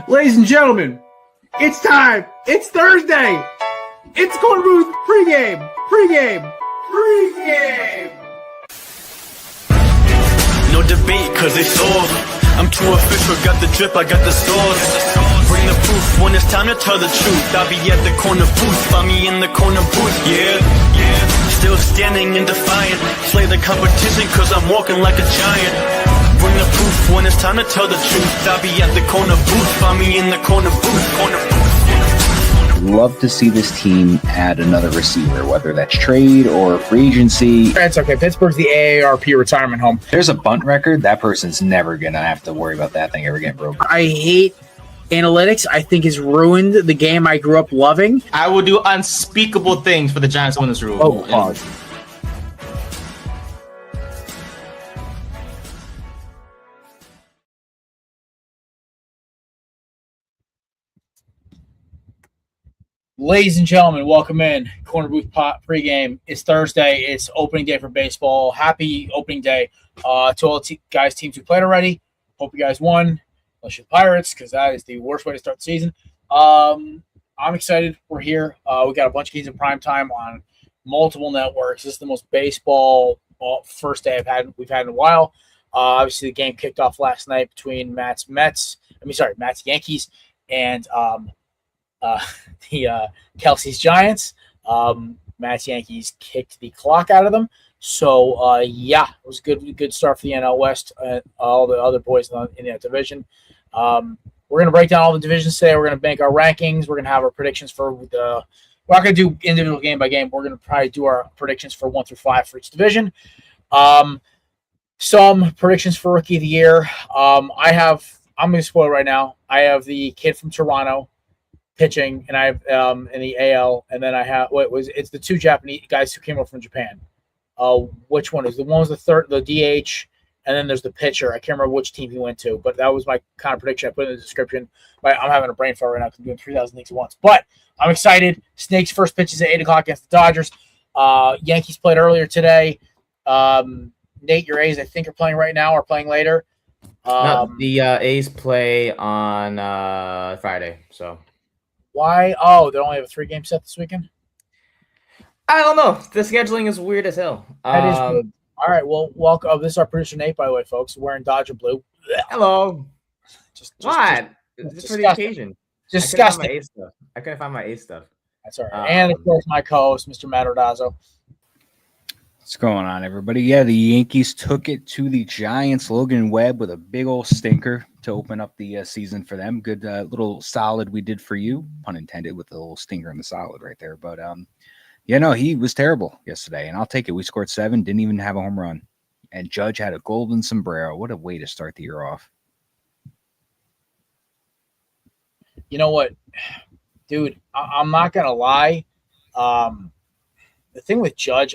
Ladies and gentlemen, it's time. It's Thursday. It's Korner Booth Pregame. No debate, cause it's all. I'm too official, got the drip, I got the sauce. Bring the proof when it's time to tell the truth. I'll be at the corner booth, find me in the corner booth, yeah. Still standing and defiant. Slay the competition, cause I'm walking like a giant. Bring the proof when it's time to tell the truth. I'll be at the corner booth, find me in the corner booth. Love to see this team add another receiver, whether that's trade or free agency. That's okay. Pittsburgh's the AARP retirement home. There's a bunt record. That person's never going to have to worry about that thing ever getting broken. I hate analytics. I think has ruined the game I grew up loving. I will do unspeakable things for the Giants to win this rule. Oh, pause. Ladies and gentlemen, welcome in. Korner Booth Pregame. It's Thursday. It's opening day for baseball. Happy opening day to all the teams who played already. Hope you guys won. Unless you're the Pirates, because that is the worst way to start the season. I'm excited. We're here. We got a bunch of games in prime time on multiple networks. This is the most baseball first day we've had in a while. Obviously, the game kicked off last night between Matt's Yankees and the Kelsey's Giants. Matt's Yankees kicked the clock out of them. So, it was a good start for the NL West. All the other boys in that division. We're going to break down all the divisions today. We're going to make our rankings. We're going to have our predictions for we're not going to do individual game by game. We're going to probably do our predictions for 1 through 5 for each division. Some predictions for Rookie of the Year. I'm going to spoil it right now. I have the kid from Toronto pitching, and I have in the AL, and then I have it's the two Japanese guys who came over from Japan. Which one is the one was the third, the DH, and then there's the pitcher. I can't remember which team he went to, but that was my kind of prediction. I put in the description. I'm having a brain fart right now because I'm doing 3,000 things at once. But I'm excited. Snakes first pitch is at 8:00 against the Dodgers. Yankees played earlier today. Nate, your A's I think are playing right now or playing later. No, the A's play on Friday. So why? Oh, they only have a 3-game set this weekend. I don't know. The scheduling is weird as hell. That is weird. All right, well, welcome. This is our producer Nate, by the way, folks, wearing Dodger blue. Hello. What? Just for the occasion. Disgusting. I couldn't find my A stuff. That's all right. And of course, my co-host, Mr. Matt Ordazzo. What's going on, everybody? Yeah, the Yankees took it to the Giants. Logan Webb with a big old stinker to open up the season for them. Good little solid we did for you, pun intended, with the little stinker in the solid right there. But he was terrible yesterday, and I'll take it. We scored 7, didn't even have a home run. And Judge had a golden sombrero. What a way to start the year off. You know what, dude, I'm not going to lie. The thing with Judge,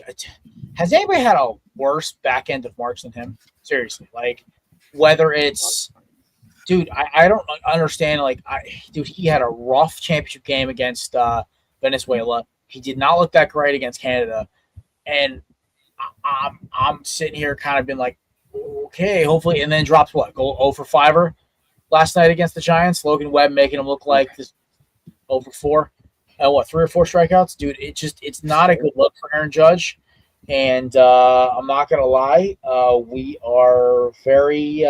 has anybody had a worse back end of March than him? Seriously, like whether it's, dude, I don't understand. He had a rough championship game against Venezuela. He did not look that great against Canada, and I'm sitting here kind of been like, okay, hopefully, and then drops go 0 for 5 last night against the Giants. Logan Webb making him look like this 0 for 4. 3 or 4 strikeouts, dude. It's not a good look for Aaron Judge, and I'm not gonna lie, we are very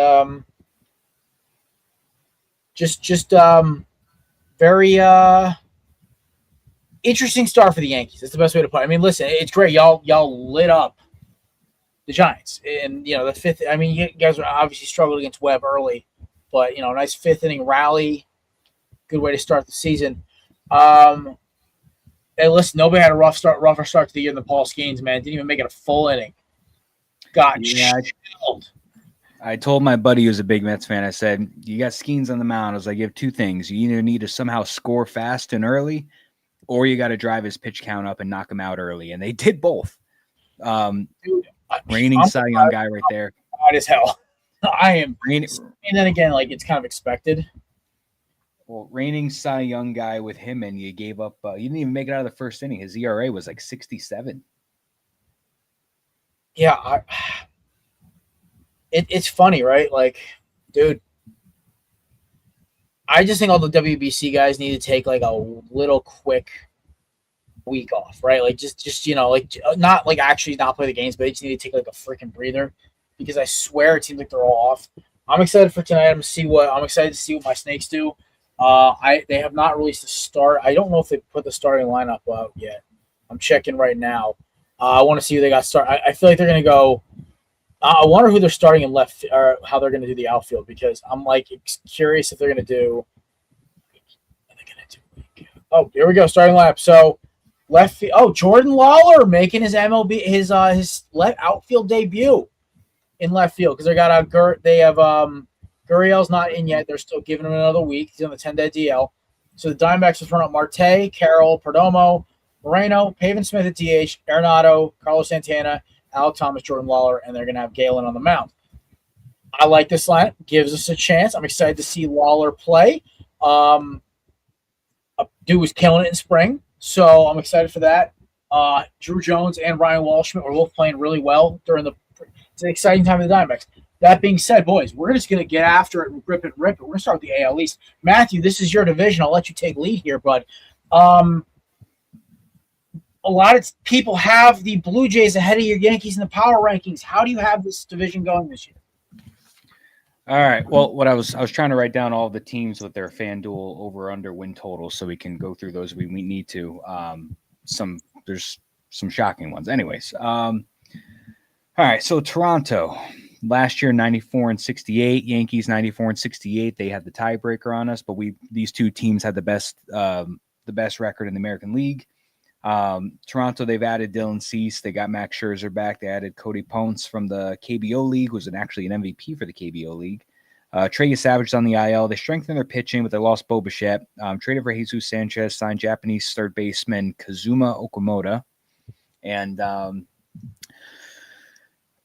very interesting start for the Yankees. That's the best way to put it. I mean, listen, it's great. Y'all lit up the Giants, and the fifth. I mean, you guys are obviously struggled against Webb early, but nice 5th inning rally, good way to start the season. Hey, listen, nobody had a rougher start to the year than Paul Skeens, man. Didn't even make it a full inning. Got shelled. I told my buddy who's a big Mets fan, I said, you got Skeens on the mound. I was like, you have 2 things. You either need to somehow score fast and early, or you got to drive his pitch count up and knock him out early. And they did both. Dude, reigning Cy Young guy right there. Hot as hell. I am. And then again, it's kind of expected. Well, reigning Cy Young guy with him, and you gave up. You didn't even make it out of the first inning. His ERA was like 67. Yeah, it's funny, right? Like, dude, I just think all the WBC guys need to take like a little quick week off, right? Like just like not like actually not play the games, but they just need to take like a freaking breather because I swear it seems like they're all off. I'm excited for tonight. I'm excited to see what my Snakes do. They have not released a start. I don't know if they put the starting lineup out yet. I'm checking right now. I want to see who they got start. I feel like they're going to go. I wonder who they're starting in left or how they're going to do the outfield because I'm like curious if they're going to do. Oh, here we go. Starting lineup. So left field. Oh, Jordan Lawler making his MLB his left outfield debut in left field because they have Gurriel's not in yet. They're still giving him another week. He's on the 10-day DL. So the Diamondbacks will run up Marte, Carroll, Perdomo, Moreno, Pavin Smith at DH, Arenado, Carlos Santana, Alec Thomas, Jordan Lawler, and they're going to have Galen on the mound. I like this lineup. Gives us a chance. I'm excited to see Lawler play. Dude was killing it in spring, so I'm excited for that. Drew Jones and Ryan Walshman were both playing really well during it's an exciting time for the Diamondbacks. That being said, boys, we're just going to get after it and rip it. We're going to start with the AL East. Matthew, this is your division. I'll let you take lead here, bud. A lot of people have the Blue Jays ahead of your Yankees in the power rankings. How do you have this division going this year? All right. Well, what I was trying to write down all the teams with their FanDuel over under win totals so we can go through those if we need to. There's some shocking ones. Anyways, all right. So Toronto last year 94-68, Yankees 94-68. They had the tiebreaker on us, but these two teams had the best record in the American League. Toronto, they've added Dylan Cease. They got Max Scherzer back. They added Cody Ponce from the KBO League, was actually an MVP for the KBO League. Trey Savage on the IL. They strengthened their pitching, but they lost Bo Bichette. Traded for Jesus Sanchez, signed Japanese third baseman Kazuma Okamoto. And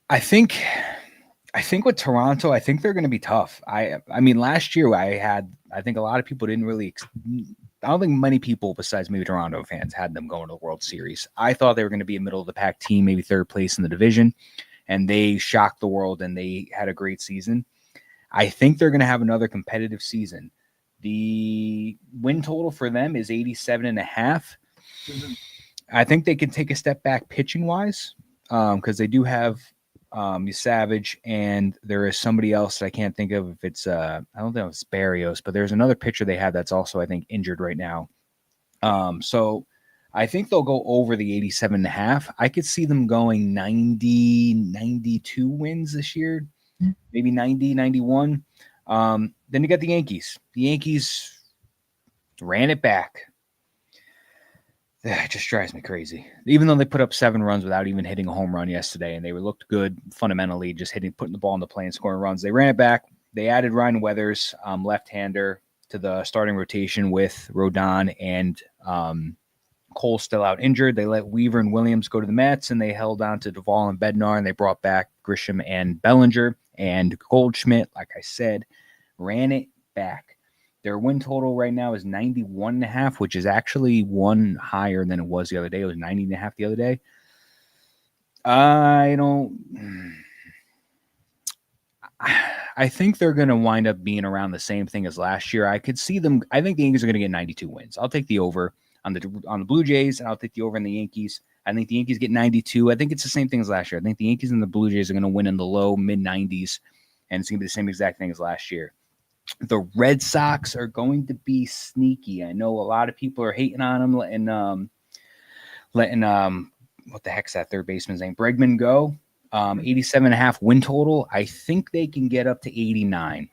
I think with Toronto, I think they're going to be tough. I mean, last year I think a lot of people didn't really I don't think many people besides maybe Toronto fans had them going to the World Series. I thought they were going to be a middle of the pack team, maybe third place in the division, and they shocked the world and they had a great season. I think they're going to have another competitive season. The win total for them is 87.5. Mm-hmm. I think they can take a step back pitching wise because they do have Savage, and there is somebody else that I can't think of if it's I don't think it's Barrios, but there's another pitcher they have that's also I think injured right now. So I think they'll go over the 87.5. I could see them going 90, 92 wins this year, maybe 90, 91. Then you got the Yankees. The Yankees ran it back. It just drives me crazy. Even though they put up 7 runs without even hitting a home run yesterday, and they looked good fundamentally, just putting the ball in the play and scoring runs. They ran it back. They added Ryan Weathers, left-hander, to the starting rotation with Rodon and Cole still out injured. They let Weaver and Williams go to the Mets, and they held on to Duvall and Bednar, and they brought back Grisham and Bellinger. And Goldschmidt, like I said, ran it back. Their win total right now is 91.5, which is actually one higher than it was the other day. It was 90.5 the other day. I think they're going to wind up being around the same thing as last year. I could see them. I think the Yankees are going to get 92 wins. I'll take the over on the Blue Jays, and I'll take the over on the Yankees. I think the Yankees get 92. I think it's the same thing as last year. I think the Yankees and the Blue Jays are going to win in the low mid 90s, and it's going to be the same exact thing as last year. The Red Sox are going to be sneaky. I know a lot of people are hating on them, letting what the heck's that third baseman's name? Bregman go. 87.5 win total. I think they can get up to 89.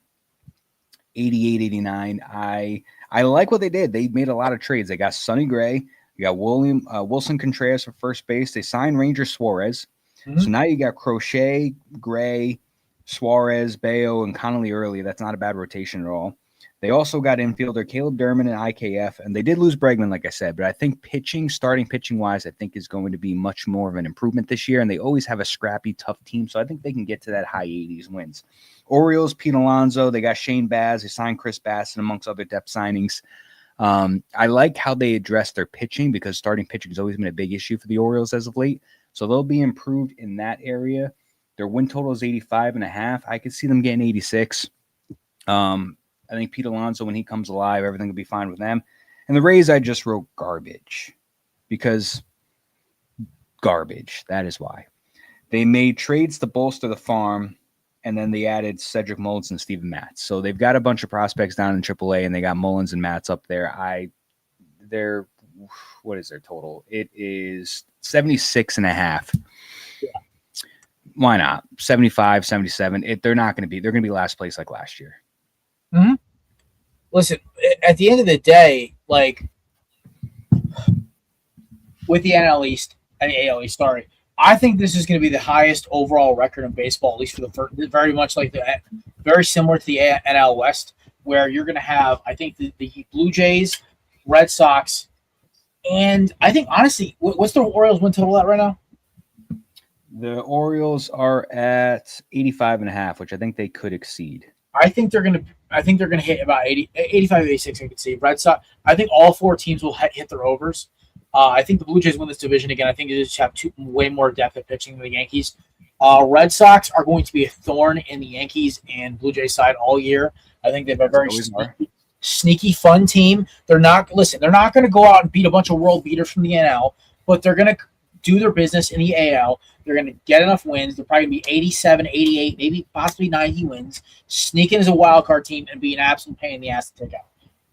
88, 89. I like what they did. They made a lot of trades. They got Sonny Gray. You got Wilson Contreras for first base. They signed Ranger Suarez. Mm-hmm. So now you got Crochet, Gray, Suarez, Bayo, and Connolly early. That's not a bad rotation at all. They also got infielder Caleb Derman and IKF, and they did lose Bregman, like I said, but I think starting pitching-wise, I think is going to be much more of an improvement this year, and they always have a scrappy, tough team, so I think they can get to that high 80s wins. Orioles, Pete Alonso, they got Shane Baz, they signed Chris Bassett, amongst other depth signings. I like how they address their pitching because starting pitching has always been a big issue for the Orioles as of late, so they'll be improved in that area. Their win total is 85.5. I could see them getting 86. I think Pete Alonso, when he comes alive, everything will be fine with them. And the Rays, I just wrote garbage because garbage. That is why. They made trades to bolster the farm, and then they added Cedric Mullins and Steven Matz. So they've got a bunch of prospects down in AAA, and they got Mullins and Matz up there. What is their total? It is 76.5. Yeah. Why not? 75, 77. They're not going to be. They're going to be last place like last year. Mm-hmm. Listen, at the end of the day, like with the NL East and the AL East, sorry, I think this is going to be the highest overall record in baseball, at least for the first, very much like very similar to the NL West, where you're going to have, I think, the Blue Jays, Red Sox, and I think, honestly, what's the Orioles win total at right now? The Orioles are at 85.5, which I think they could exceed. I think they're going to hit about 85, 86, I could see. Red Sox, I think all four teams will hit their overs. I think the Blue Jays win this division again. I think they just have way more depth at pitching than the Yankees. Red Sox are going to be a thorn in the Yankees and Blue Jays side all year. I think they have a very sneaky, fun team. They're not going to go out and beat a bunch of world beaters from the NL, but they're going to do their business in the AL. They're going to get enough wins. They're probably going to be 87, 88, maybe possibly 90 wins, sneak in as a wild card team, and be an absolute pain in the ass to take out.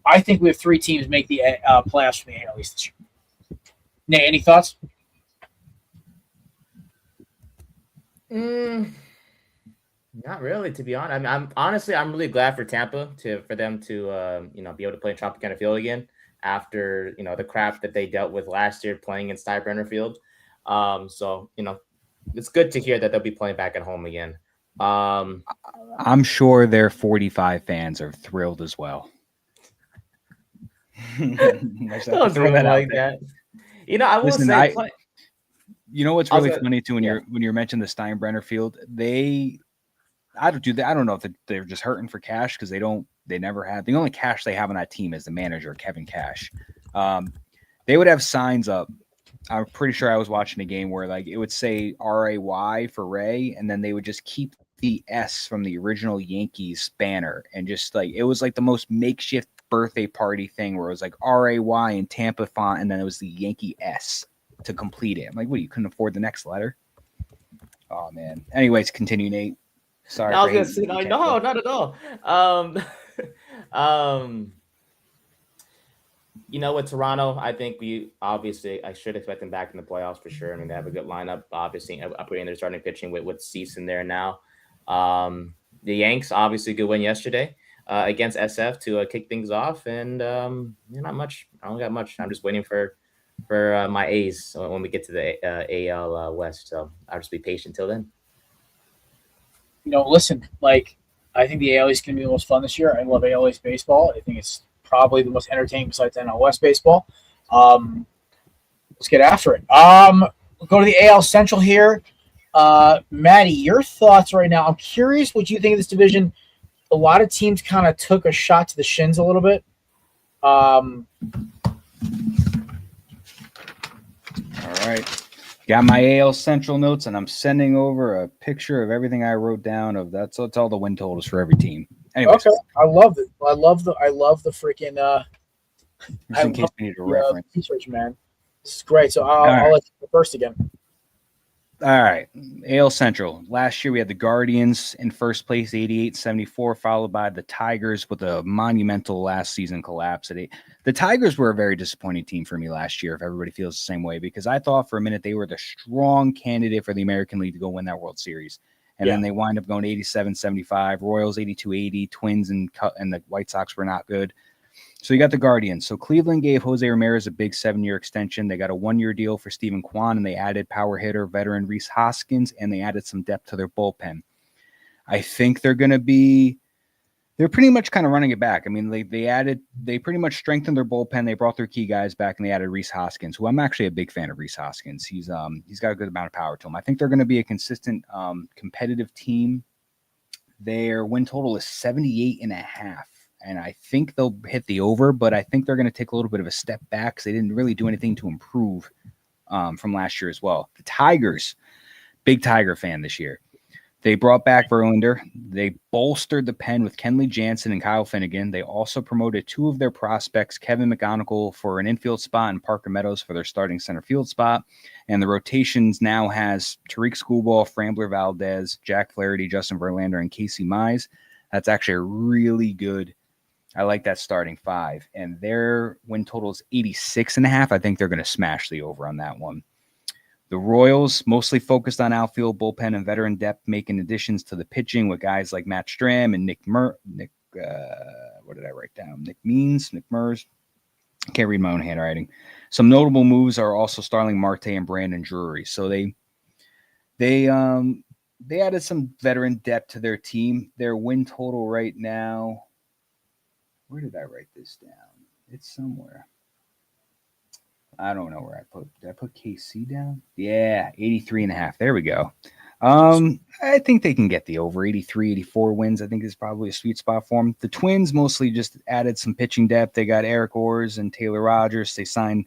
I think we have three teams make the playoffs for the AL East this year. Nate, any thoughts? Not really, to be honest. I'm really glad for Tampa for them to be able to play in Tropicana Field again after the crap that they dealt with last year playing in Steinbrenner Field. So it's good to hear that they'll be playing back at home again. I'm sure their 45 fans are thrilled as well. Don't throw that like that. I will say. You know what's really funny too when you're mentioning the Steinbrenner Field, I don't know if they're just hurting for cash because they never have. The only cash they have on that team is the manager, Kevin Cash. They would have signs up. I'm pretty sure I was watching a game where like it would say RAY for Ray, and then they would just keep the S from the original Yankees banner, and just like it was like the most makeshift birthday party thing where it was like RAY in Tampa font, and then it was the Yankee S to complete it. I'm like, what? You couldn't afford the next letter? Oh man. Anyways, continue, Nate. Sorry. I was gonna say, no, not at all. With Toronto, I think I should expect them back in the playoffs for sure. I mean, they have a good lineup, obviously, upgrading their starting pitching with Cease in there now. The Yanks, obviously, good win yesterday against SF to kick things off, and not much. I don't got much. I'm just waiting for my A's when we get to the AL West. So I'll just be patient till then. Listen, like I think the AL East is going to be the most fun this year. I love AL East baseball. I think it's probably the most entertaining besides NL West baseball. Let's get after it. We'll go to the AL Central here. Maddie, your thoughts right now. I'm curious what you think of this division. A lot of teams kind of took a shot to the shins a little bit. All right. Got my AL Central notes, and I'm sending over a picture of everything I wrote down. That's all the win totals for every team. Anyways, okay, I love it. I love the freaking. Just in case we need a reference, research, man. This is great. So I'll let you go first again. All right, AL Central. Last year we had the Guardians in first place, 88-74, followed by the Tigers with a monumental last season collapse. The Tigers were a very disappointing team for me last year, if everybody feels the same way, because I thought for a minute they were the strong candidate for the American League to go win that World Series. And then they wind up going 87-75, Royals 82-80, Twins and the White Sox were not good. So you got the Guardians. So Cleveland gave Jose Ramirez a big 7-year extension. They got a 1-year deal for Stephen Kwan, and they added power hitter veteran Rhys Hoskins, and they added some depth to their bullpen. I think they're pretty much kind of running it back. I mean, they pretty much strengthened their bullpen. They brought their key guys back, and they added Rhys Hoskins, who I'm actually a big fan of. Rhys Hoskins. He's got a good amount of power to him. I think they're going to be a consistent, competitive team. Their win total is 78.5. And I think they'll hit the over, but I think they're going to take a little bit of a step back because they didn't really do anything to improve from last year as well. The Tigers, big Tiger fan this year. They brought back Verlander. They bolstered the pen with Kenley Jansen and Kyle Finnegan. They also promoted 2 of their prospects, Kevin McGonigal for an infield spot and Parker Meadows for their starting center field spot. And the rotations now has Tariq Skubal, Frambler Valdez, Jack Flaherty, Justin Verlander, and Casey Mize. That's actually a really good. I like that starting 5. And their win total is 86.5. I think they're going to smash the over on that one. The Royals mostly focused on outfield, bullpen, and veteran depth, making additions to the pitching with guys like Matt Strahm and Nick Mers. I can't read my own handwriting. Some notable moves are also Starling Marte and Brandon Drury. So they added some veteran depth to their team. Their win total right now, where did I write this down? It's somewhere. I don't know where I put. Did I put KC down? Yeah, 83.5. There we go. I think they can get the over 83, 84 wins. I think is probably a sweet spot for them. The Twins mostly just added some pitching depth. They got Eric Orrs and Taylor Rogers. They signed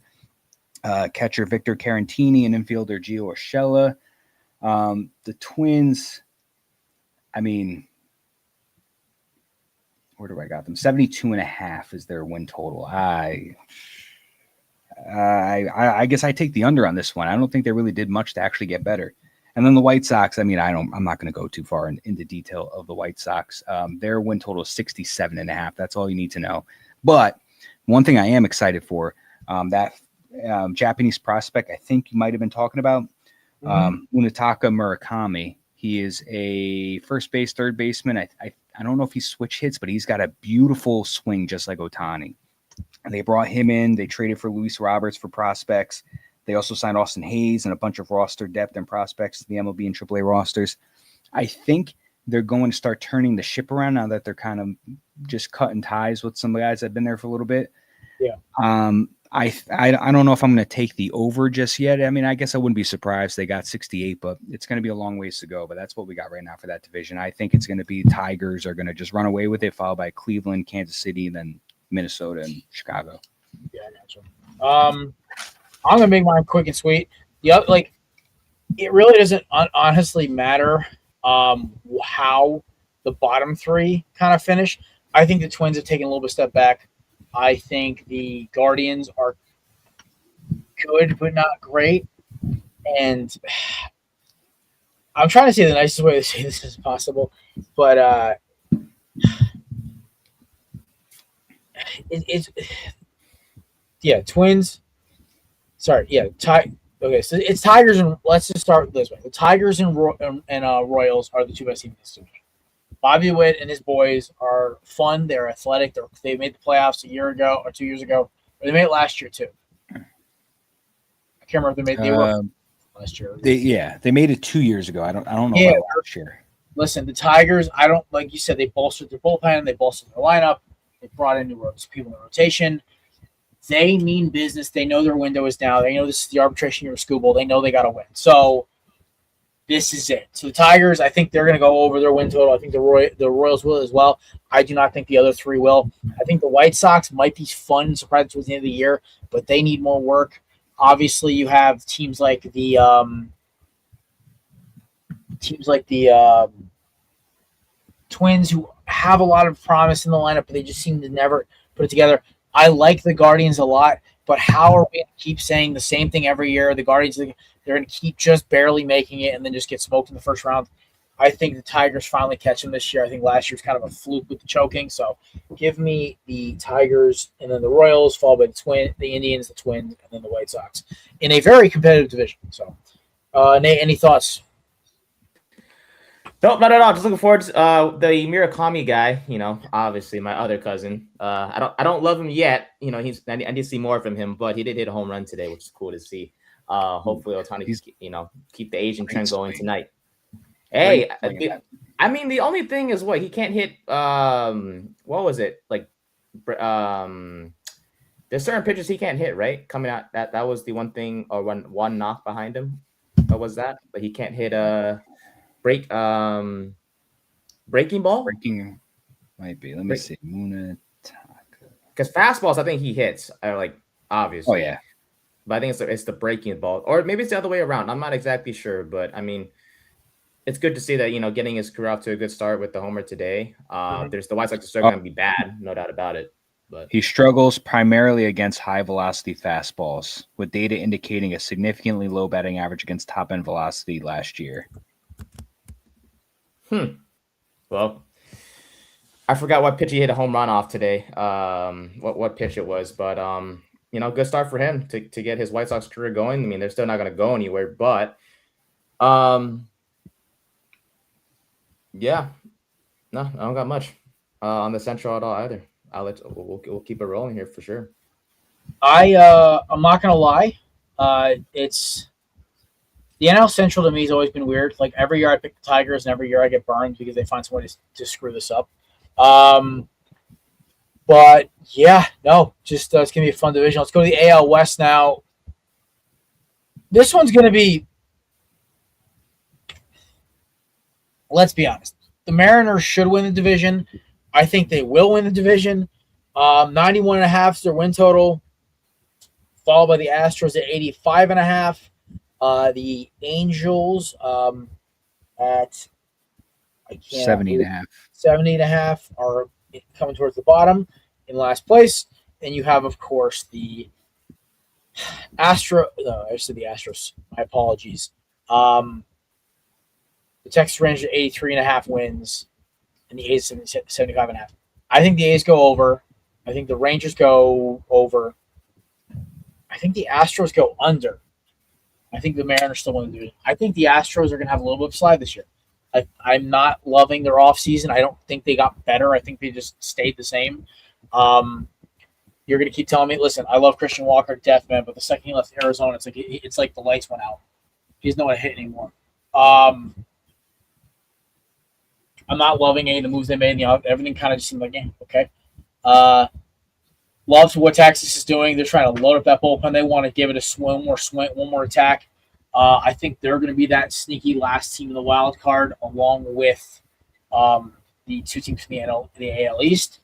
catcher Victor Carantini and infielder Gio Urshela. The Twins, I mean, where do I got them? 72.5 is their win total. I guess I take the under on this one. I don't think they really did much to actually get better. And then the White Sox, I mean, I'm not going to go too far into detail of the White Sox. Their win total is 67.5. That's all you need to know. But one thing I am excited for, that Japanese prospect I think you might have been talking about, Munetaka Murakami. He is a first base, third baseman. I don't know if he switch hits, but he's got a beautiful swing just like Ohtani. And they brought him in. They traded for Luis Roberts for prospects. They also signed Austin Hayes and a bunch of roster depth and prospects to the MLB and AAA rosters. I think they're going to start turning the ship around now that they're kind of just cutting ties with some of the guys that have been there for a little bit. Yeah. I don't know if I'm going to take the over just yet. I mean, I guess I wouldn't be surprised they got 68, but it's going to be a long ways to go. But that's what we got right now for that division. I think it's going to be Tigers are going to just run away with it, followed by Cleveland, Kansas City, and then Minnesota and Chicago. Yeah, I got you. I'm gonna make mine quick and sweet. It really doesn't honestly matter how the bottom 3 kind of finish. I think the Twins have taken a little bit of step back. I think the Guardians are good but not great, and I'm trying to say the nicest way to say this as possible, but Twins. Sorry, yeah. Okay, so it's Tigers and let's just start this way. The Tigers and Royals are the 2 best teams in this division. Bobby Witt and his boys are fun. They're athletic. They made the playoffs a year ago or 2 years ago. Or they made it last year too. I can't remember if they were last year. They made it 2 years ago. I don't know about last year. Listen, the Tigers. Like you said, they bolstered their bullpen. They bolstered their lineup. They brought in new people in the rotation. They mean business. They know their window is now. They know this is the arbitration year of Skubal. They know they got to win. So this is it. So the Tigers, I think they're going to go over their win total. I think the Royals will as well. I do not think the other 3 will. I think the White Sox might be fun and surprising towards the end of the year, but they need more work. Obviously, you have teams like the Twins who have a lot of promise in the lineup, but they just seem to never put it together. I like the Guardians a lot, but how are we going to keep saying the same thing every year? The Guardians, they're going to keep just barely making it and then just get smoked in the first round. I think the Tigers finally catch them this year. I think last year was kind of a fluke with the choking. So give me the Tigers and then the Royals, followed by the Indians, the Twins, and then the White Sox in a very competitive division. So, Nate, any thoughts? Nope, not at all. Just looking forward to the Murakami guy. Obviously my other cousin. I don't love him yet. I need to see more from him, but he did hit a home run today, which is cool to see. Hopefully Ohtani, keep the Asian trend going tonight. Hey, I mean the only thing is he can't hit. What was it like? There's certain pitches he can't hit, right? Coming out that was the one thing, or one knock behind him. What was that? But he can't hit breaking ball. Breaking might be. Let me see. Munetaka. Because fastballs, I think he hits. Obviously. Oh yeah. But I think it's the breaking ball, or maybe it's the other way around. I'm not exactly sure, but I mean, it's good to see that, getting his career off to a good start with the homer today. There's the White Sox are still Oh. going to be bad, no doubt about it. But He struggles primarily against high-velocity fastballs, with data indicating a significantly low batting average against top-end velocity last year. Well, I forgot what pitch he hit a home run off today. What pitch it was, but good start for him to get his White Sox career going. I mean, they're still not going to go anywhere, but yeah, no, I don't got much on the Central at all either. We'll keep it rolling here for sure. I'm not gonna lie. It's the NL Central to me has always been weird. Like every year I pick the Tigers, and every year I get burned because they find somebody to screw this up. But yeah, no, just it's gonna be a fun division. Let's go to the AL West now. This one's gonna be. Let's be honest. The Mariners should win the division. I think they will win the division. 91.5 is their win total, followed by the Astros at 85.5. The Angels at 70.5. 70.5 are coming towards the bottom in last place. And you have, of course, the Astros. My apologies. The Texas Rangers at 83.5 wins, and the A's 75.5. I think the A's go over. I think the Rangers go over. I think the Astros go under. I think the Mariners still win the division. I think the Astros are going to have a little bit of slide this year. I'm not loving their offseason. I don't think they got better. I think they just stayed the same. You're going to keep telling me, listen, I love Christian Walker, death, man, but the second he left Arizona, it's like the lights went out. He doesn't know how to hit anymore. I'm not loving any of the moves they made. Everything kind of just seemed like, okay. Love what Texas is doing. They're trying to load up that bullpen. They want to give it one more attack. I think they're going to be that sneaky last team in the wild card, along with the two teams in the AL East.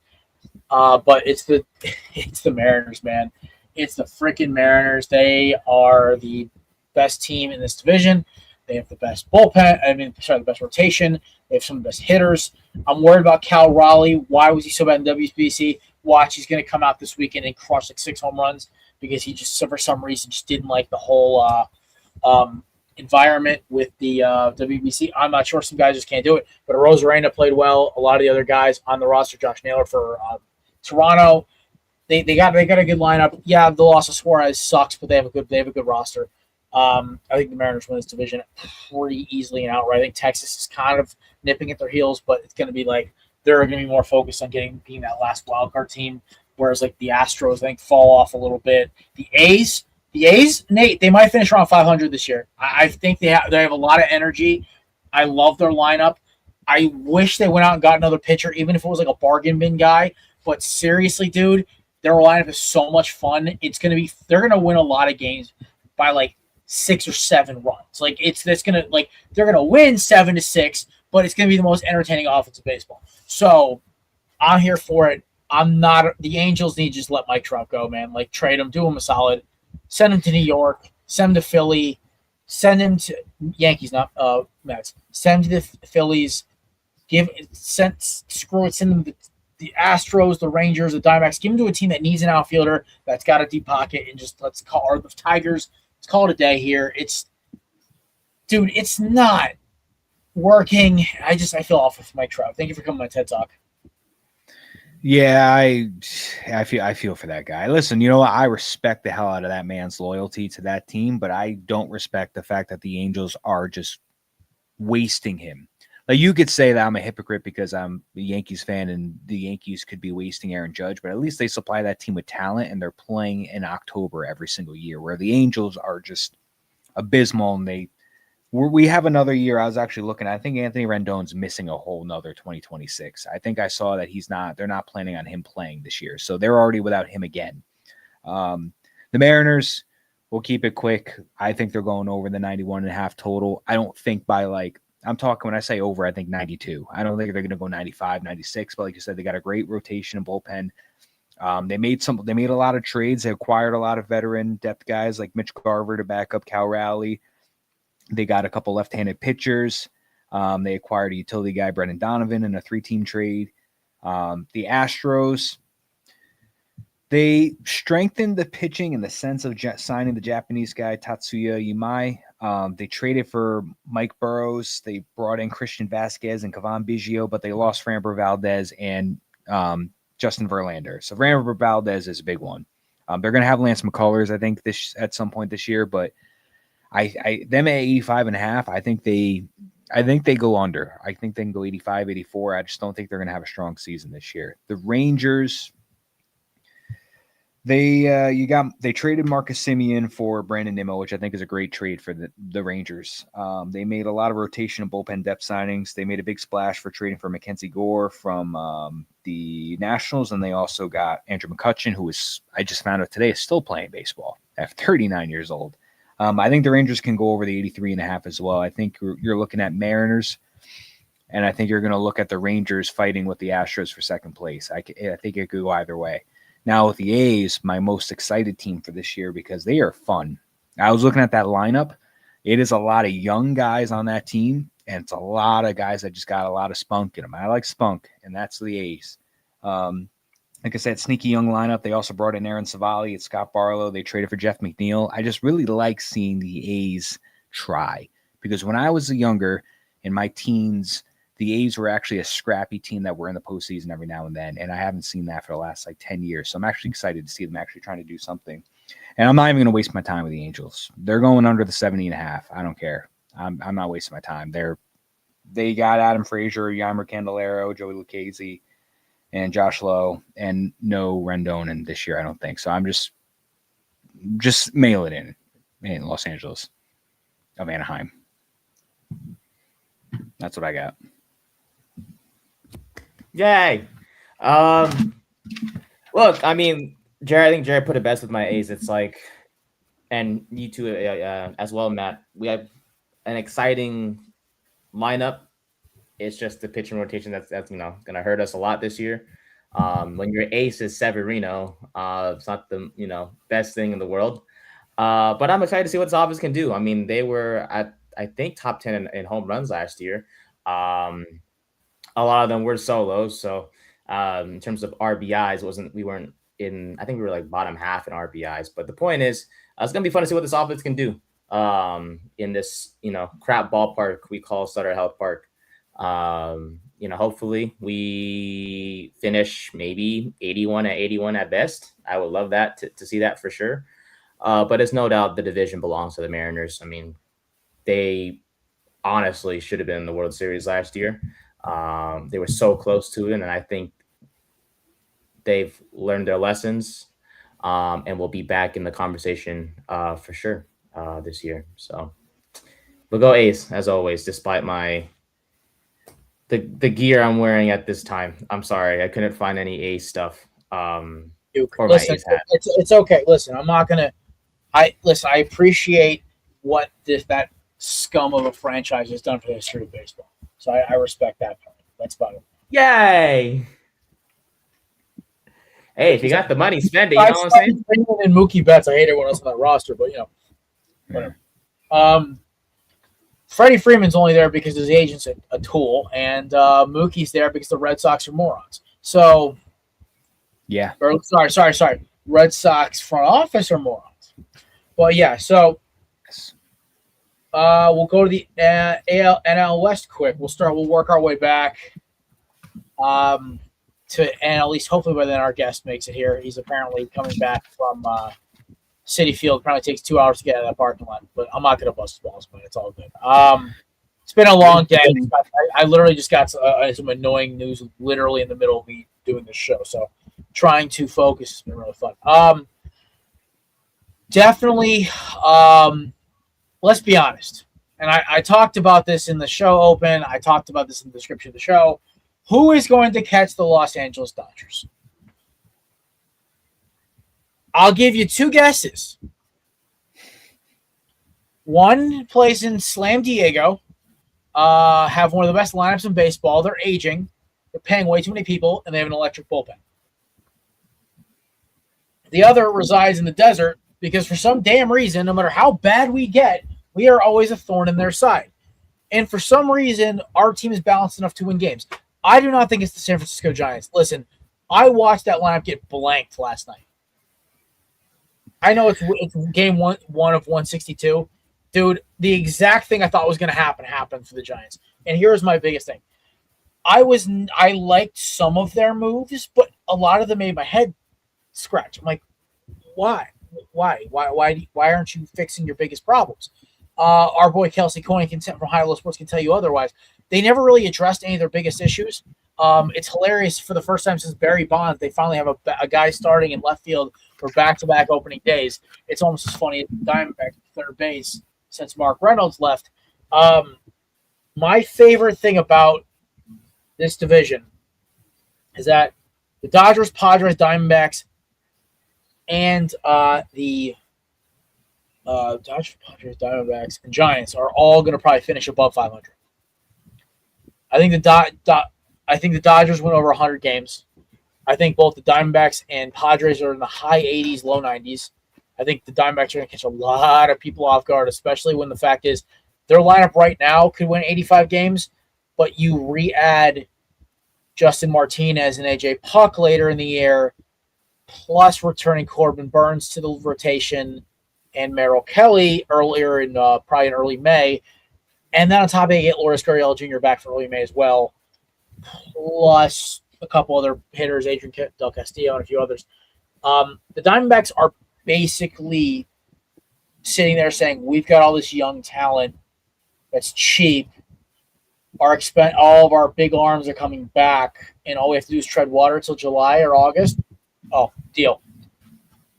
But it's the Mariners, man. It's the freaking Mariners. They are the best team in this division. They have the best bullpen. The best rotation. They have some of the best hitters. I'm worried about Cal Raleigh. Why was he so bad in WBC? Watch, he's going to come out this weekend and crush like 6 home runs because he just, for some reason, just didn't like the whole environment with the WBC. I'm not sure. Some guys just can't do it. But Rosarena played well. A lot of the other guys on the roster, Josh Naylor for Toronto, they got a good lineup. Yeah, the loss of Suarez sucks, but they have a good roster. I think the Mariners win this division pretty easily and outright. I think Texas is kind of nipping at their heels, but it's going to be like they're going to be more focused on being that last wild card team, whereas like the Astros, I think, fall off a little bit. The A's, Nate, they might finish around 500 this year. I think they have a lot of energy. I love their lineup. I wish they went out and got another pitcher, even if it was like a bargain bin guy. But seriously, dude, their lineup is so much fun. They're going to win a lot of games by like 6 or 7 runs. Like they're gonna win 7-6, but it's gonna be the most entertaining offense of baseball. So I'm here for it. The Angels need to just let Mike Trout go, man. Like trade him, do him a solid, send him to New York, send him to Philly, send him to Yankees, not Mets. Send him to the Phillies. Send them to the Astros, the Rangers, the Diamondbacks. Give him to a team that needs an outfielder that's got a deep pocket, and just or the Tigers. Let's call it a day here. It's not working. I feel awful for Mike Trout. Thank you for coming on my TED Talk. Yeah, I feel for that guy. Listen, you know what? I respect the hell out of that man's loyalty to that team, but I don't respect the fact that the Angels are just wasting him. Like you could say that I'm a hypocrite because I'm a Yankees fan and the Yankees could be wasting Aaron Judge, but at least they supply that team with talent and they're playing in October every single year, where the Angels are just abysmal. And we have another year. I was actually looking, I think Anthony Rendon's missing a whole nother 2026. I think I saw that they're not planning on him playing this year. So they're already without him again. The Mariners, we'll keep it quick. I think they're going over the 91.5 total. I don't think I'm talking when I say over, I think 92. I don't think they're going to go 95, 96, but like you said, they got a great rotation and bullpen. They made a lot of trades. They acquired a lot of veteran depth guys like Mitch Garver to back up Cal Raleigh. They got a couple left-handed pitchers. They acquired a utility guy, Brendan Donovan, in a 3-team trade. The Astros, they strengthened the pitching in the sense of signing the Japanese guy, Tatsuya Yamai. They traded for Mike Burrows. They brought in Christian Vasquez and Cavan Biggio, but they lost Framber Valdez and Justin Verlander. So Framber Valdez is a big one. They're going to have Lance McCullers, I think, at some point this year, but them at 85.5, I think they go under. I think they can go 85, 84. I just don't think they're going to have a strong season this year. The Rangers, they traded Marcus Semien for Brandon Nimmo, which I think is a great trade for the Rangers. They made a lot of rotation and bullpen depth signings. They made a big splash for trading for Mackenzie Gore from the Nationals, and they also got Andrew McCutchen, who is, I just found out today, is still playing baseball at 39 years old. I think the Rangers can go over the 83.5 as well. I think you're looking at Mariners, and I think you're going to look at the Rangers fighting with the Astros for second place. I think it could go either way. Now with the A's, my most excited team for this year because they are fun. I was looking at that lineup. It is a lot of young guys on that team, and it's a lot of guys that just got a lot of spunk in them. I like spunk, and that's the A's. Like I said, sneaky young lineup. They also brought in Aaron Savali and Scott Barlow. They traded for Jeff McNeil. I just really like seeing the A's try because when I was younger in my teens, the A's were actually a scrappy team that were in the postseason every now and then, and I haven't seen that for the last 10 years. So I'm actually excited to see them actually trying to do something. And I'm not even going to waste my time with the Angels. They're going under the 70.5. I don't care. I'm not wasting my time. They got Adam Frazier, Yeimer Candelario, Joey Lucchesi, and Josh Lowe, and no Rendon in this year, I don't think. So I'm just mail it in Los Angeles of Anaheim. That's what I got. Yay. Look, I mean, I think Jared put it best with my A's. It's like, and you too as well, Matt. We have an exciting lineup. It's just the pitching rotation that's going to hurt us a lot this year. When your ace is Severino, it's not the best thing in the world. But I'm excited to see what this offense can do. I mean, they were at, I think, top 10 in home runs last year. A lot of them were solos. So in terms of RBIs, we weren't in. I think we were like bottom half in RBIs. But the point is, it's going to be fun to see what this offense can do in this crap ballpark we call Sutter Health Park. Hopefully we finish maybe 81 at best. I would love that to see that for sure. But it's no doubt the division belongs to the Mariners. I mean, they honestly should have been in the World Series last year. They were so close to it, and I think they've learned their lessons and will be back in the conversation for sure this year. So we'll go A's as always, despite the gear I'm wearing at this time. I'm sorry, I couldn't find any A's stuff. Listen, it's okay. Listen, I'm not gonna. I appreciate what that scum of a franchise has done for the history of baseball. So I respect that part. That's about it. Yay! Hey, if you got the money, spend it. You know what I'm saying? And Mookie Betts, I hate everyone else on that roster, but whatever. Freddie Freeman's only there because his agent's a tool, and Mookie's there because the Red Sox are morons. So, yeah. Sorry. Red Sox front office are morons. But yeah, so we'll go to the NL West quick. We'll work our way back and at least hopefully by then our guest makes it here. He's apparently coming back from Citi Field. Probably takes 2 hours to get out of that parking lot, but I'm not going to bust his balls, but it's all good. It's been a long day. I literally just got some annoying news literally in the middle of me doing this show, so trying to focus has been really fun. Definitely, let's be honest, and I talked about this in the show open. I talked about this in the description of the show. Who is going to catch the Los Angeles Dodgers? I'll give you two guesses. One plays in Slam Diego, have one of the best lineups in baseball. They're aging. They're paying way too many people, and they have an electric bullpen. The other resides in the desert because for some damn reason, no matter how bad we get, we are always a thorn in their side. And for some reason, our team is balanced enough to win games. I do not think it's the San Francisco Giants. Listen, I watched that lineup get blanked last night. I know it's game one of 162. Dude, the exact thing I thought was going to happen happened for the Giants. And here's my biggest thing. I liked some of their moves, but a lot of them made my head scratch. I'm like, why? Why aren't you fixing your biggest problems? Our boy Kelsey Coyne from Yahoo Sports can tell you otherwise. They never really addressed any of their biggest issues. It's hilarious. For the first time since Barry Bonds, they finally have a guy starting in left field for back-to-back opening days. It's almost as funny as Diamondback third base since Mark Reynolds left. My favorite thing about this division is that the Dodgers, Padres, Diamondbacks, and the Dodgers, Padres, Diamondbacks, and Giants are all going to probably finish above 500. I think the Dodgers win over 100 games. I think both the Diamondbacks and Padres are in the high 80s, low 90s. I think the Diamondbacks are going to catch a lot of people off guard, especially when the fact is their lineup right now could win 85 games, but you re-add Justin Martinez and AJ Puck later in the year, plus returning Corbin Burns to the rotation and Merrill Kelly earlier in probably in early May. And then on top of it, you get Lourdes Gurriel Jr. back for early May as well, plus a couple other hitters, Adrian Del Castillo and a few others. The Diamondbacks are basically sitting there saying, we've got all this young talent that's cheap. All of our big arms are coming back, and all we have to do is tread water until July or August. Oh, deal.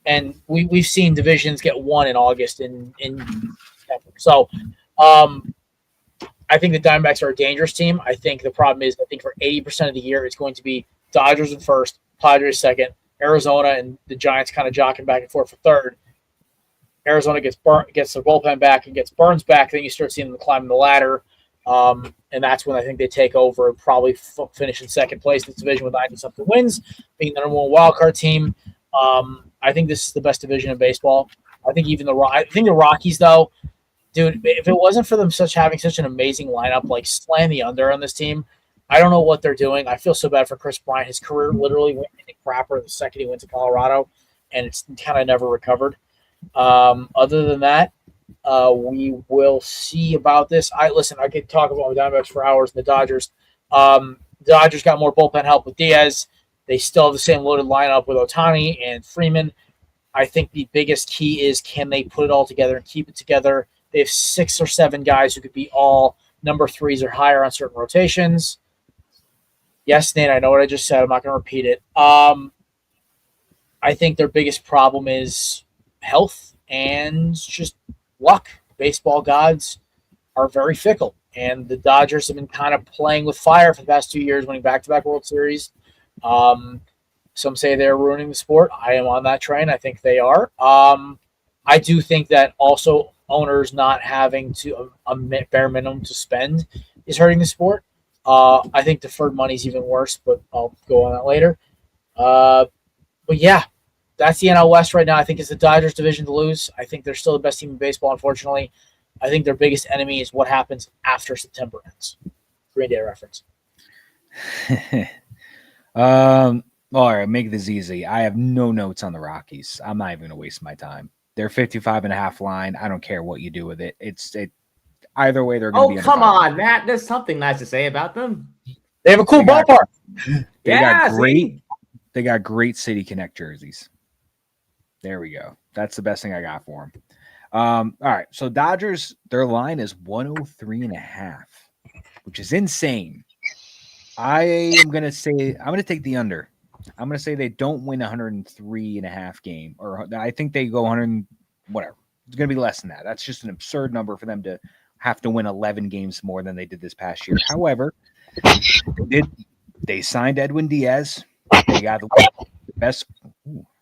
And we've seen divisions get won in August in September. So I think the Diamondbacks are a dangerous team. I think the problem is, I think for 80% of the year, it's going to be Dodgers in first, Padres second, Arizona and the Giants kind of jockeying back and forth for third. Arizona gets their bullpen back and gets Burns back. Then you start seeing them climbing the ladder. And that's when I think they take over and probably finish in second place in this division with 90-something wins, being the number one wildcard team. I think this is the best division in baseball. I think the Rockies, though, dude, if it wasn't for them having such an amazing lineup, like slam the under on this team, I don't know what they're doing. I feel so bad for Chris Bryant. His career literally went into crapper the second he went to Colorado, and it's kind of never recovered. Other than that, we will see about this. I could talk about the Diamondbacks for hours. The Dodgers. The Dodgers got more bullpen help with Diaz. They still have the same loaded lineup with Ohtani and Freeman. I think the biggest key is, can they put it all together and keep it together? They have 6 or 7 guys who could be all number 3s or higher on certain rotations. Yes, Nate, I know what I just said. I'm not going to repeat it. I think their biggest problem is health and just luck. Baseball gods are very fickle, and the Dodgers have been kind of playing with fire for the past 2 years, winning back-to-back World Series. Some say they're ruining the sport. I am on that train. I think they are. I do think that also owners not having to a bare minimum to spend is hurting the sport. I think deferred money is even worse, but I'll go on that later. But yeah, that's the NL West right now. I think it's the Dodgers division to lose. I think they're still the best team in baseball, unfortunately. I think their biggest enemy is what happens after September ends. Green Day reference. All right, make this easy. I have no notes on the Rockies. I'm not even going to waste my time. They're 55.5 line. I don't care what you do with it. Either way, they're going to be. Oh, come on, Matt. There's something nice to say about them. They have a cool ballpark. They got great City Connect jerseys. There we go. That's the best thing I got for them. All right, so Dodgers, their line is 103.5, which is insane. I'm going to take the under. I'm going to say they don't win 103.5 game, or I think they go 100, whatever. It's going to be less than that. That's just an absurd number for them to have to win 11 games more than they did this past year. However, they signed Edwin Diaz. They got the best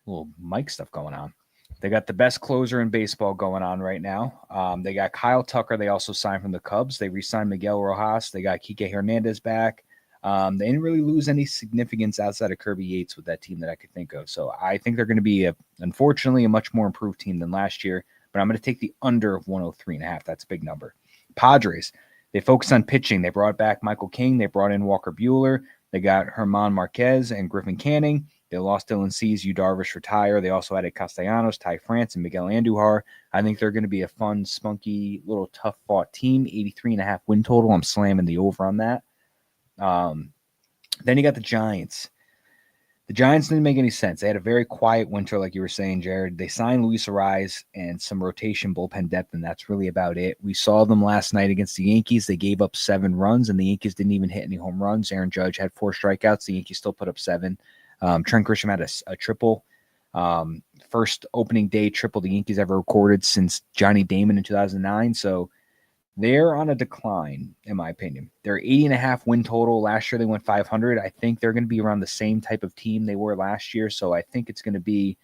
little mic stuff going on. They got the best closer in baseball going on right now. They got Kyle Tucker. They also signed from the Cubs. They re-signed Miguel Rojas. They got Kike Hernandez back. They didn't really lose any significance outside of Kirby Yates with that team that I could think of. So I think they're going to be, unfortunately, a much more improved team than last year. But I'm going to take the under of 103.5. That's a big number. Padres, They focused on pitching. They brought back Michael King. They brought in Walker Buehler. They got Herman Marquez and Griffin Canning. They lost Dylan Cease, Yu Darvish retire. They also added Castellanos, Ty France, and Miguel Andujar. I think they're going to be a fun, spunky, little tough-fought team. 83.5 win total. I'm slamming the over on that. Then you got the Giants. The Giants didn't make any sense. They had a very quiet winter, like you were saying, Jared. They signed Luis Ariz and some rotation bullpen depth, and that's really about it. We saw them last night against the Yankees. They gave up 7 runs, and the Yankees didn't even hit any home runs. Aaron Judge had 4 strikeouts. The Yankees still put up 7. Trent Grisham had a triple. First opening day triple the Yankees ever recorded since Johnny Damon in 2009. So they're on a decline, in my opinion. They're 80.5 win total. Last year they went 500. I think they're going to be around the same type of team they were last year. So I think it's going to be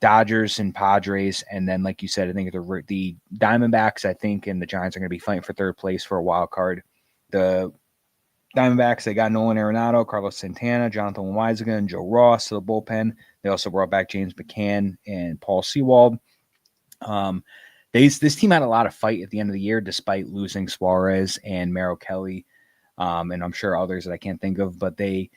Dodgers and Padres. And then, like you said, I think the Diamondbacks, I think, and the Giants are going to be fighting for third place for a wild card. The Diamondbacks, they got Nolan Arenado, Carlos Santana, Jonathan Loaisiga, and Joe Ross to the bullpen. They also brought back James McCann and Paul Sewald. This team had a lot of fight at the end of the year, despite losing Suarez and Merrill Kelly, and I'm sure others that I can't think of. But they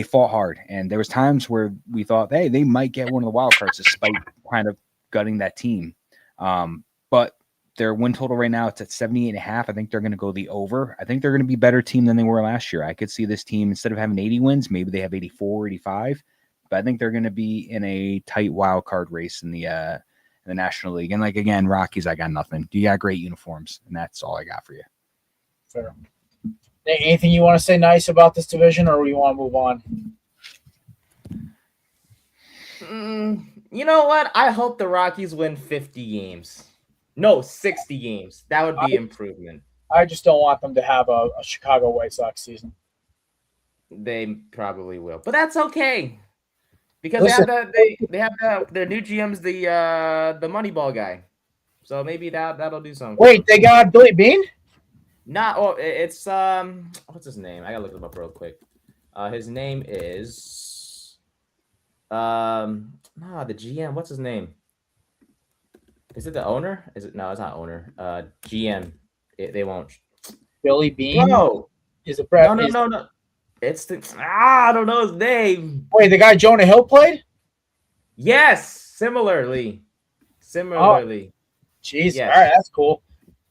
fought hard, and there was times where we thought, hey, they might get one of the wild cards, despite kind of gutting that team. But their win total right now, it's at 78.5. I think they're going to go the over. I think they're going to be a better team than they were last year. I could see this team, instead of having 80 wins, maybe they have 84, 85. But I think they're going to be in a tight wild card race in the National League. And like, again, Rockies, I got nothing. You got great uniforms, and that's all I got for you. Fair. Anything you want to say nice about this division, or we want to move on? You know what? I hope the Rockies win 50 games. No, 60 games. That would be improvement. I just don't want them to have a Chicago White Sox season. They probably will, but that's okay. Because Listen, they have their new GM's the Moneyball guy, so maybe that'll do something. Wait, they got Billy Bean? It's what's his name? I gotta look him up real quick. His name is the GM. What's his name? Is it the owner? Is it? No, it's not owner. GM. They won't. Billy Bean? No. Is it Brad? No. It's I don't know his name. Wait, the guy Jonah Hill played? Yes, similarly. Jeez, yes. All right, that's cool.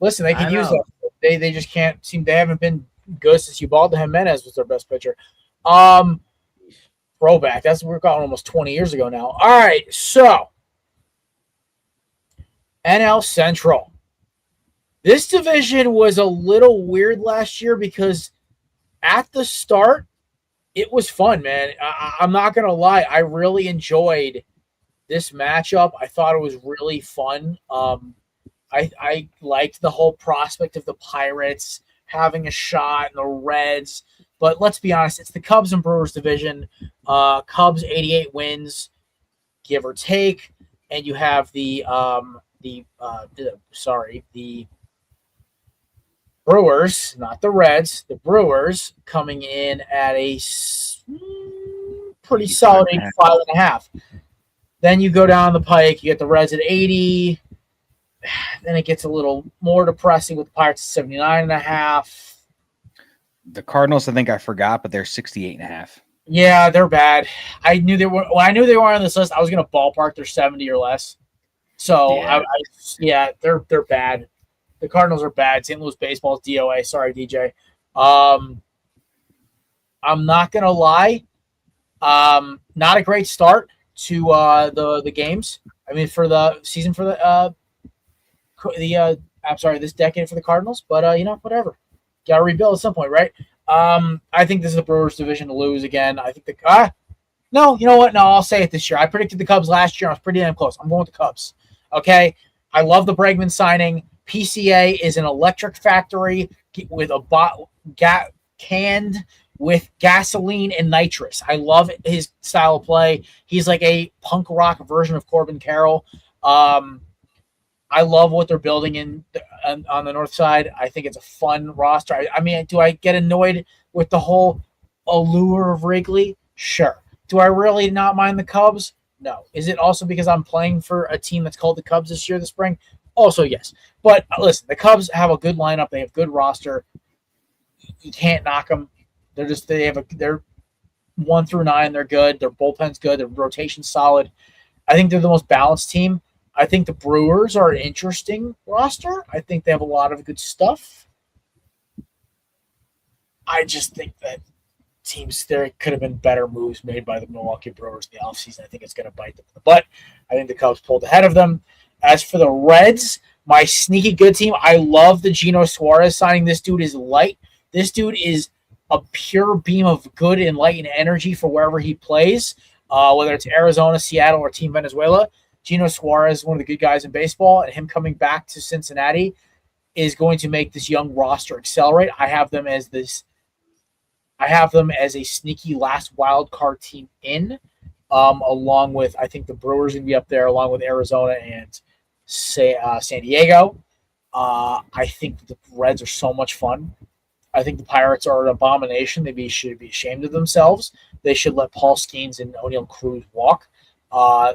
Listen, they can use that. They just can't seem. They haven't been good since Ubaldo Jimenez was their best pitcher. Throwback. We're going almost 20 years ago now. All right, so NL Central. This division was a little weird last year because at the start, it was fun, man. I'm not going to lie. I really enjoyed this matchup. I thought it was really fun. I liked the whole prospect of the Pirates having a shot and the Reds. But let's be honest, it's the Cubs and Brewers division. Cubs 88 wins, give or take. And you have the Brewers, not the Reds, the Brewers coming in at a pretty solid 85.5. Then you go down the pike, you get the Reds at 80. Then it gets a little more depressing with the Pirates at 79.5. The Cardinals, I think I forgot, but they're 68.5. Yeah, they're bad. I knew they were. When I knew they were on this list, I was going to ballpark they're 70 or less. So they're bad. The Cardinals are bad. St. Louis baseball is DOA. Sorry, DJ. I'm not gonna lie. Not a great start to the games. I mean, for the season for this decade for the Cardinals. But whatever. Got to rebuild at some point, right? I think this is the Brewers division to lose again. I think no, you know what? No, I'll say it this year. I predicted the Cubs last year. I was pretty damn close. I'm going with the Cubs. Okay. I love the Bregman signing. PCA is an electric factory with a canned with gasoline and nitrous. I love his style of play. He's like a punk rock version of Corbin Carroll. I love what they're building on the north side. I think it's a fun roster. I mean, do I get annoyed with the whole allure of Wrigley? Sure. Do I really not mind the Cubs? No. Is it also because I'm playing for a team that's called the Cubs this spring? Also, yes. But listen, the Cubs have a good lineup. They have good roster. You can't knock them. They're 1 through 9. They're good. Their bullpen's good. Their rotation's solid. I think they're the most balanced team. I think the Brewers are an interesting roster. I think they have a lot of good stuff. I just think that there could have been better moves made by the Milwaukee Brewers in the offseason. I think it's going to bite them in the butt. I think the Cubs pulled ahead of them. As for the Reds, my sneaky good team, I love the Gino Suarez signing. This dude is light. This dude is a pure beam of good and light and energy for wherever he plays, whether it's Arizona, Seattle, or Team Venezuela. Gino Suarez is one of the good guys in baseball, and him coming back to Cincinnati is going to make this young roster accelerate. I have them as a sneaky last wild card team in, along with, I think the Brewers going to be up there, along with Arizona and San Diego. I think the Reds are so much fun. I think the Pirates are an abomination. They should be ashamed of themselves. They should let Paul Skeens and O'Neill Cruz walk.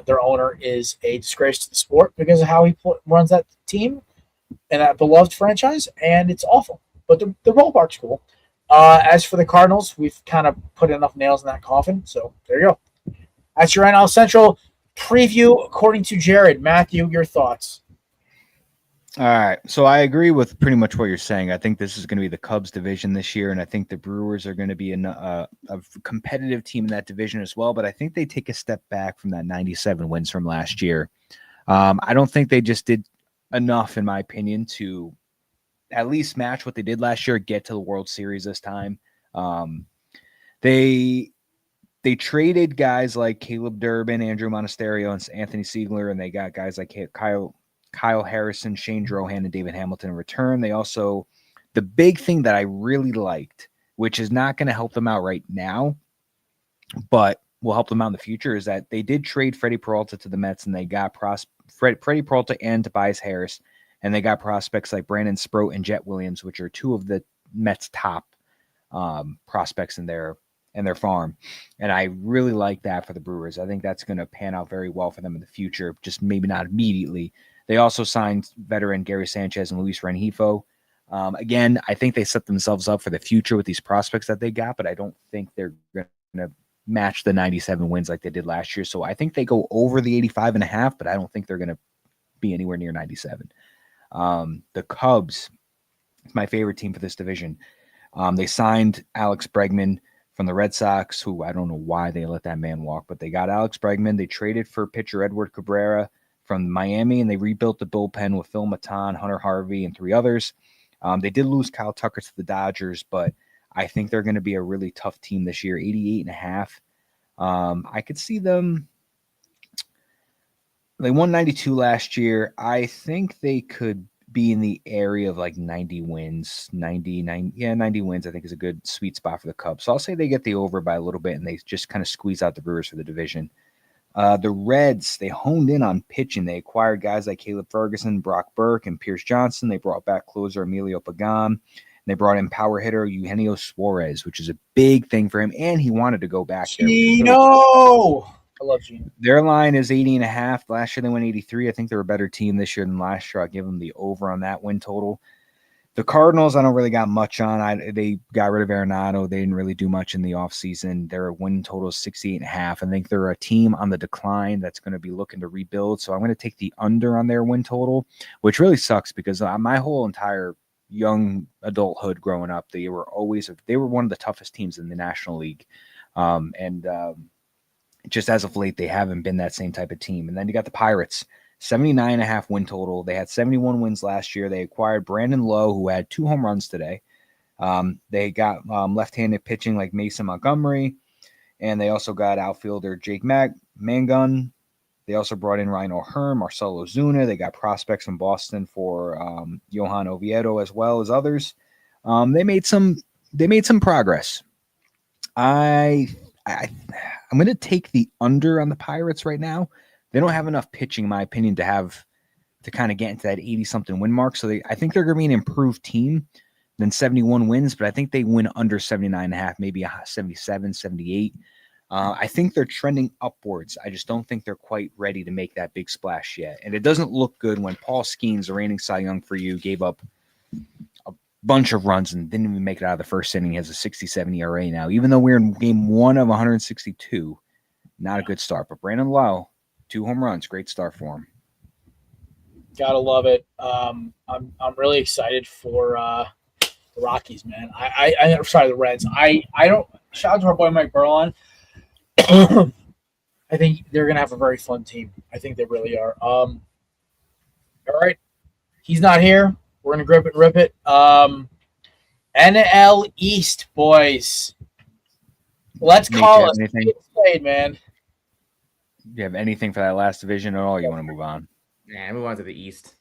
Their owner is a disgrace to the sport because of how he runs that team and that beloved franchise, and it's awful. But the ballpark's cool. As for the Cardinals, we've kind of put enough nails in that coffin, so there you go. That's your NL Central preview according to Jared. Matthew, your thoughts? All right. So I agree with pretty much what you're saying. I think this is going to be the Cubs division this year, and I think the Brewers are going to be a competitive team in that division as well, but I think they take a step back from that 97 wins from last year. I don't think they just did enough, in my opinion, to at least match what they did last year, get to the World Series this time. They traded guys like Caleb Durbin, Andrew Monasterio, and Anthony Siegler, and they got guys like Kyle Harrison, Shane Drohan, and David Hamilton in return. They also, the big thing that I really liked, which is not going to help them out right now, but will help them out in the future, is that they did trade Freddie Peralta to the Mets, and they got Freddie Peralta and Tobias Harris, and they got prospects like Brandon Sproat and Jet Williams, which are two of the Mets' top prospects in their farm. And I really like that for the Brewers. I think that's going to pan out very well for them in the future, just maybe not immediately. They also signed veteran Gary Sanchez and Luis Rengifo. Again, I think they set themselves up for the future with these prospects that they got, but I don't think they're going to match the 97 wins like they did last year. So I think they go over the 85.5, but I don't think they're going to be anywhere near 97. The Cubs, my favorite team for this division. They signed Alex Bregman from the Red Sox, who I don't know why they let that man walk, but they got Alex Bregman. They traded for pitcher Edward Cabrera from Miami, and they rebuilt the bullpen with Phil Maton, Hunter Harvey, and 3 others. They did lose Kyle Tucker to the Dodgers, but I think they're going to be a really tough team this year, 88.5. I could see them. They won 92 last year. I think they could be in the area of like 90 wins. 90 wins I think is a good sweet spot for the Cubs. So I'll say they get the over by a little bit, and they just kind of squeeze out the Brewers for the division. The Reds, they honed in on pitching. They acquired guys like Caleb Ferguson, Brock Burke, and Pierce Johnson. They brought back closer Emilio Pagan. They brought in power hitter Eugenio Suarez, which is a big thing for him, and he wanted to go back there. Gino! I love Gino. Their line is 80.5. Last year they went 83. I think they're a better team this year than last year. I'll give them the over on that win total. The Cardinals, I don't really got much on. They got rid of Arenado. They didn't really do much in the offseason. Their win total is 68.5. I think they're a team on the decline that's going to be looking to rebuild. So I'm going to take the under on their win total, which really sucks because my whole entire young adulthood growing up, they were one of the toughest teams in the National League. Just as of late, they haven't been that same type of team. And then you got the Pirates. 79.5 win total. They had 71 wins last year. They acquired Brandon Lowe, who had 2 home runs today. They got left-handed pitching like Mason Montgomery, and they also got outfielder Jake Mangun. They also brought in Ryan O'Hearn, Marcelo Zuna. They got prospects from Boston for Johan Oviedo as well as others. They made some progress. I'm going to take the under on the Pirates right now. They don't have enough pitching, in my opinion, to kind of get into that 80-something win mark. So I think they're going to be an improved team than 71 wins, but I think they win under 79.5, maybe 77, 78. I think they're trending upwards. I just don't think they're quite ready to make that big splash yet. And it doesn't look good when Paul Skeens, the reigning Cy Young for you, gave up a bunch of runs and didn't even make it out of the first inning. He has a 67 ERA now, even though we're in game 1 of 162. Not a good start. But Brandon Lowe, 2 home runs, great start for him. Gotta love it. I'm really excited for the Rockies, man. I'm sorry, the Reds. I don't shout out to our boy Mike Burlon. I think they're gonna have a very fun team. I think they really are. All right, he's not here. We're gonna grip it and rip it. NL East boys. Let's call us played, man. Do you have anything for that last division at all? You want to move on? Yeah, move on to the East.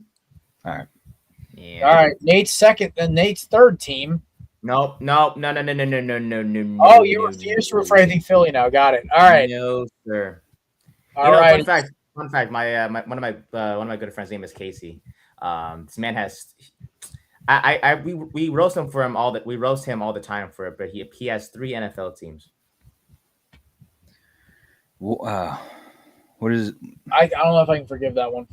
All right. Yeah. All right, Nate's second and Nate's third team. No. Oh, you refuse to root for anything Philly now. Got it. All right. No, sir. All right. Fun fact. My one of my good friends' name is Casey. This man has. We roast him for him all that. We roast him all the time for it, but he has 3 NFL teams. What is? I don't know if I can forgive that one.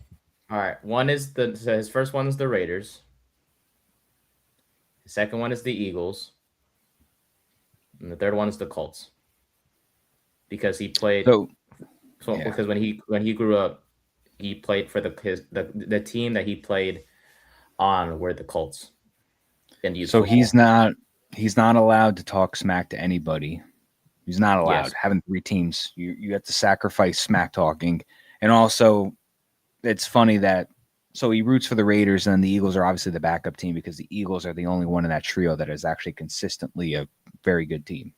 All right. His first one is the Raiders. The second one is the Eagles. And the third one is the Colts. Because he played because when he grew up, he played for the team that he played on were the Colts. So he's not allowed to talk smack to anybody. He's not allowed. Yes. Having 3 teams, you have to sacrifice smack talking. And also, it's funny that so he roots for the Raiders, and the Eagles are obviously the backup team because the Eagles are the only one in that trio that is actually consistently a very good team.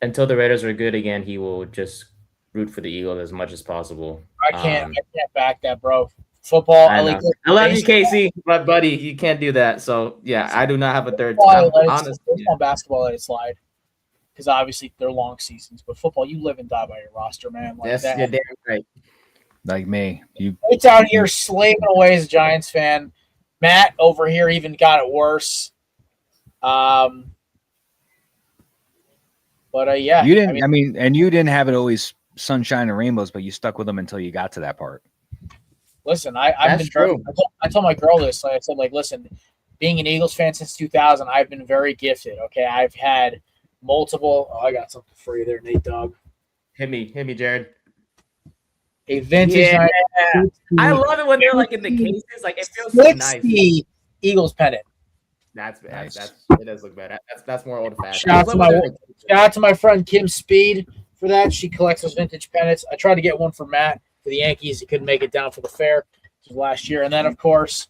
Until the Raiders are good again, he will just root for the Eagles as much as possible. I can't back that, bro. Football. I love you, Casey, but buddy, you can't do that. So yeah, I do not have a third team. Honestly, basketball, let it slide. Because obviously they're long seasons, but football, you live and die by your roster, man. Yes, you're damn right. Like me, it's out here slaving away as a Giants fan. Matt over here even got it worse. But yeah, you didn't. And you didn't have it always sunshine and rainbows, but you stuck with them until you got to that part. Listen, I've been true. I told my girl this. Like I said, listen, being an Eagles fan since 2000, I've been very gifted. Okay, I've had multiple. Oh, I got something for you there, Nate Dogg. Hit me, Jared. A vintage. I love it when they're like in the cases. Like it feels so nice. Eagles pennant. That's nice. It does look bad. That's more old fashioned. Shout out to my friend Kim Speed for that. She collects those vintage pennants. I tried to get one for Matt for the Yankees. He couldn't make it down for the fair last year. And then of course,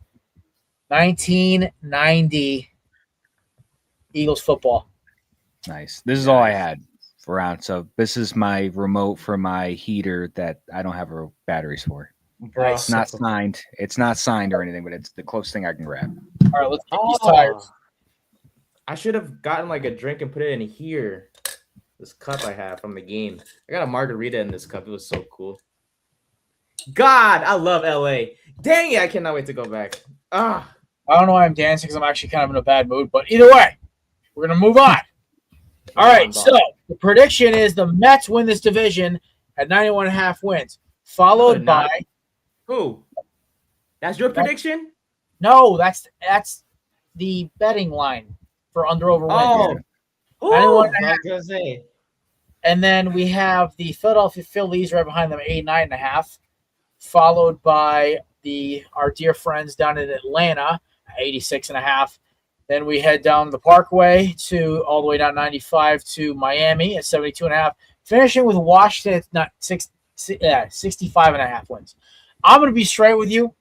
1990 Eagles football. Nice. This is all I had for round. So this is my remote for my heater that I don't have batteries for. Bro, it's not signed. It's not signed or anything, but it's the closest thing I can grab. All right, let's get these tires. I should have gotten like a drink and put it in here. This cup I have from the game. I got a margarita in this cup. It was so cool. God, I love LA. Dang it, I cannot wait to go back. I don't know why I'm dancing because I'm actually kind of in a bad mood, but either way, we're gonna move on. All right, so the prediction is the Mets win this division at 91.5 wins, followed by who? That's your prediction? No, that's the betting line for under/over wins. Oh, and then we have the Philadelphia Phillies right behind them, 89.5, followed by our dear friends down in Atlanta, 86.5. Then we head down the Parkway to all the way down 95 to Miami at 72.5, finishing with Washington at 65.5 wins. I'm going to be straight with you.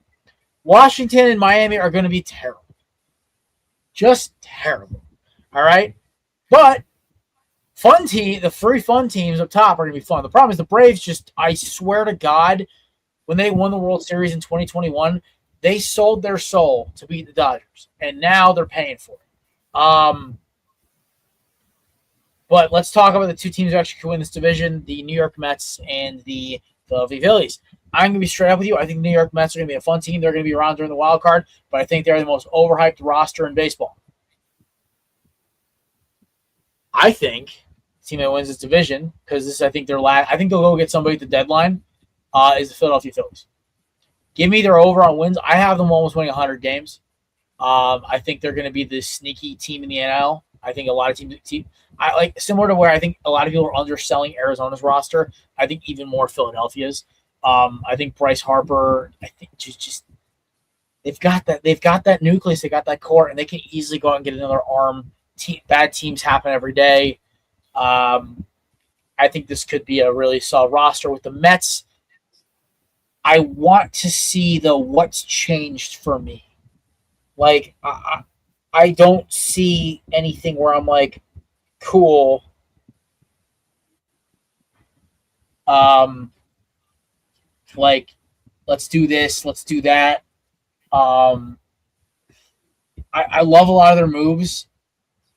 Washington and Miami are going to be terrible. Just terrible. All right? But the 3 fun teams up top are going to be fun. The problem is the Braves I swear to God, when they won the World Series in 2021, they sold their soul to beat the Dodgers, and now they're paying for it. But let's talk about the 2 teams who actually could win this division, the New York Mets and the Philadelphia Phillies. I'm going to be straight up with you. I think the New York Mets are going to be a fun team. They're going to be around during the wild card, but I think they're the most overhyped roster in baseball. I think team that wins this division, because this I think they'll go get somebody at the deadline. Is the Philadelphia Phillies. Give me their over on wins. I have them almost winning 100 games. I think they're going to be the sneaky team in the NL. I think a lot of teams, I like similar to where I think a lot of people are underselling Arizona's roster. I think even more Philadelphia's. I think Bryce Harper. I think just they've got that nucleus. They got that core, and they can easily go out and get another arm. Bad teams happen every day. I think this could be a really solid roster with the Mets. I want to see what's changed for me. Like I don't see anything where I'm like, cool. Like, let's do this, let's do that. I love a lot of their moves,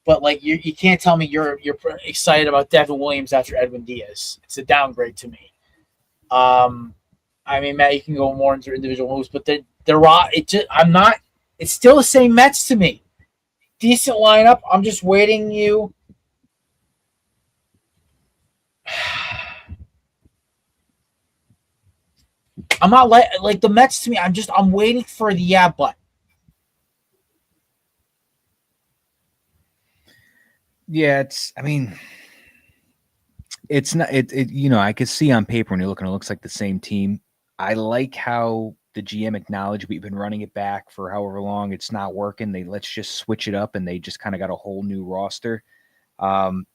but like you can't tell me you're excited about Devin Williams after Edwin Diaz. It's a downgrade to me. I mean, Matt, you can go more into individual moves, but it's still the same Mets to me. Decent lineup. I'm just waiting you. I'm not like the Mets to me. I'm waiting for the but. Yeah, it's not I could see on paper when you're looking, it looks like the same team. I like how the GM acknowledged we've been running it back for however long. It's not working. Let's just switch it up, and they just kind of got a whole new roster. But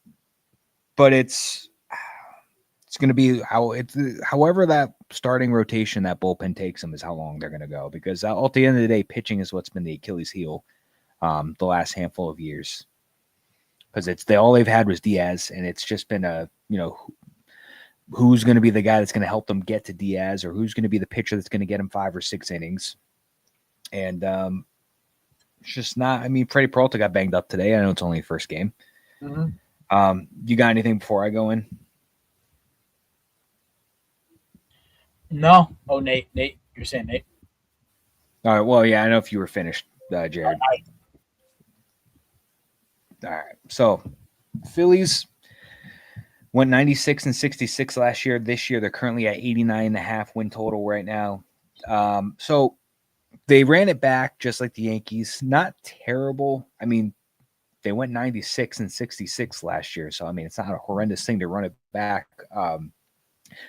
it's going to be however that starting rotation, that bullpen takes them is how long they're going to go, because at the end of the day, pitching is what's been the Achilles heel the last handful of years, because all they've had was Diaz, and it's just been who's going to be the guy that's going to help them get to Diaz, or who's going to be the pitcher that's going to get him 5 or 6 innings. And it's just not. I mean, Freddie Peralta got banged up today. I know it's only the first game. Mm-hmm. You got anything before I go in? No. Oh, Nate, you're saying Nate? All right. Well, yeah, I know if you were finished, Jared. All right. So, Phillies went 96 and 66 last year. This year, they're currently at 89.5 win total right now. So they ran it back just like the Yankees. Not terrible. I mean, they went 96 and 66 last year. So, I mean, it's not a horrendous thing to run it back.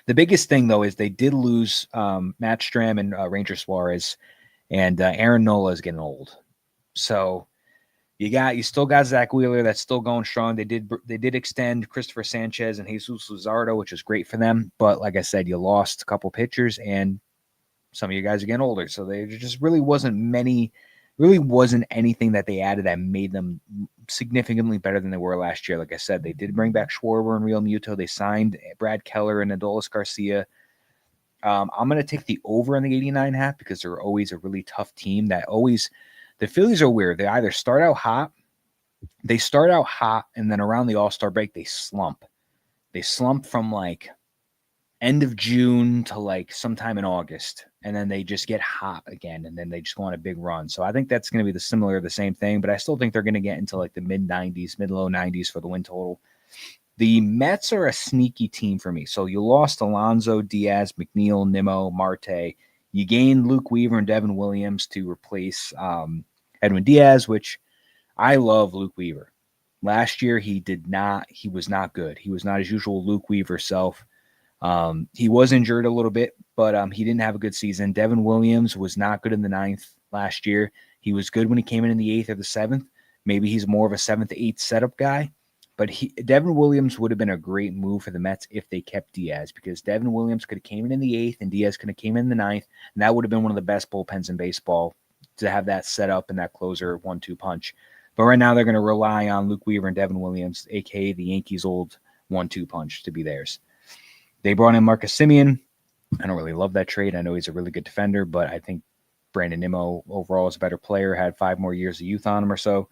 The biggest thing, though, is they did lose Matt Stram and Ranger Suarez, and Aaron Nola is getting old. So you still got Zach Wheeler that's still going strong. They did extend Christopher Sanchez and Jesus Luzardo, which is great for them. But like I said, you lost a couple pitchers, and some of you guys are getting older. So there just really wasn't anything that they added that made them significantly better than they were last year. Like I said, they did bring back Schwarber and Real Muto. They signed Brad Keller and Adolis Garcia. I'm going to take the over on the 89.5 because they're always a really tough team. The Phillies are weird. They either start out hot, and then around the All-Star break, they slump. They slump from like end of June to like sometime in August, and then they just get hot again, and then they just go on a big run. So I think that's going to be the same thing, but I still think they're going to get into like the mid-low 90s for the win total. The Mets are a sneaky team for me. So you lost Alonso, Diaz, McNeil, Nimmo, Marte. You gained Luke Weaver and Devin Williams to replace Edwin Diaz, which I love Luke Weaver. Last year, he was not good. He was not his usual Luke Weaver self. He was injured a little bit, but he didn't have a good season. Devin Williams was not good in the 9th last year. He was good when he came in the 8th or the 7th. Maybe he's more of a 7th to 8th setup guy. But Devin Williams would have been a great move for the Mets if they kept Diaz, because Devin Williams could have came in the 8th and Diaz could have came in the 9th, and that would have been one of the best bullpens in baseball to have that setup and that closer 1-2 punch. But right now they're going to rely on Luke Weaver and Devin Williams, a.k.a. the Yankees' old 1-2 punch, to be theirs. They brought in Marcus Semien. I don't really love that trade. I know he's a really good defender, but I think Brandon Nimmo overall is a better player, had 5 more years of youth on him or so.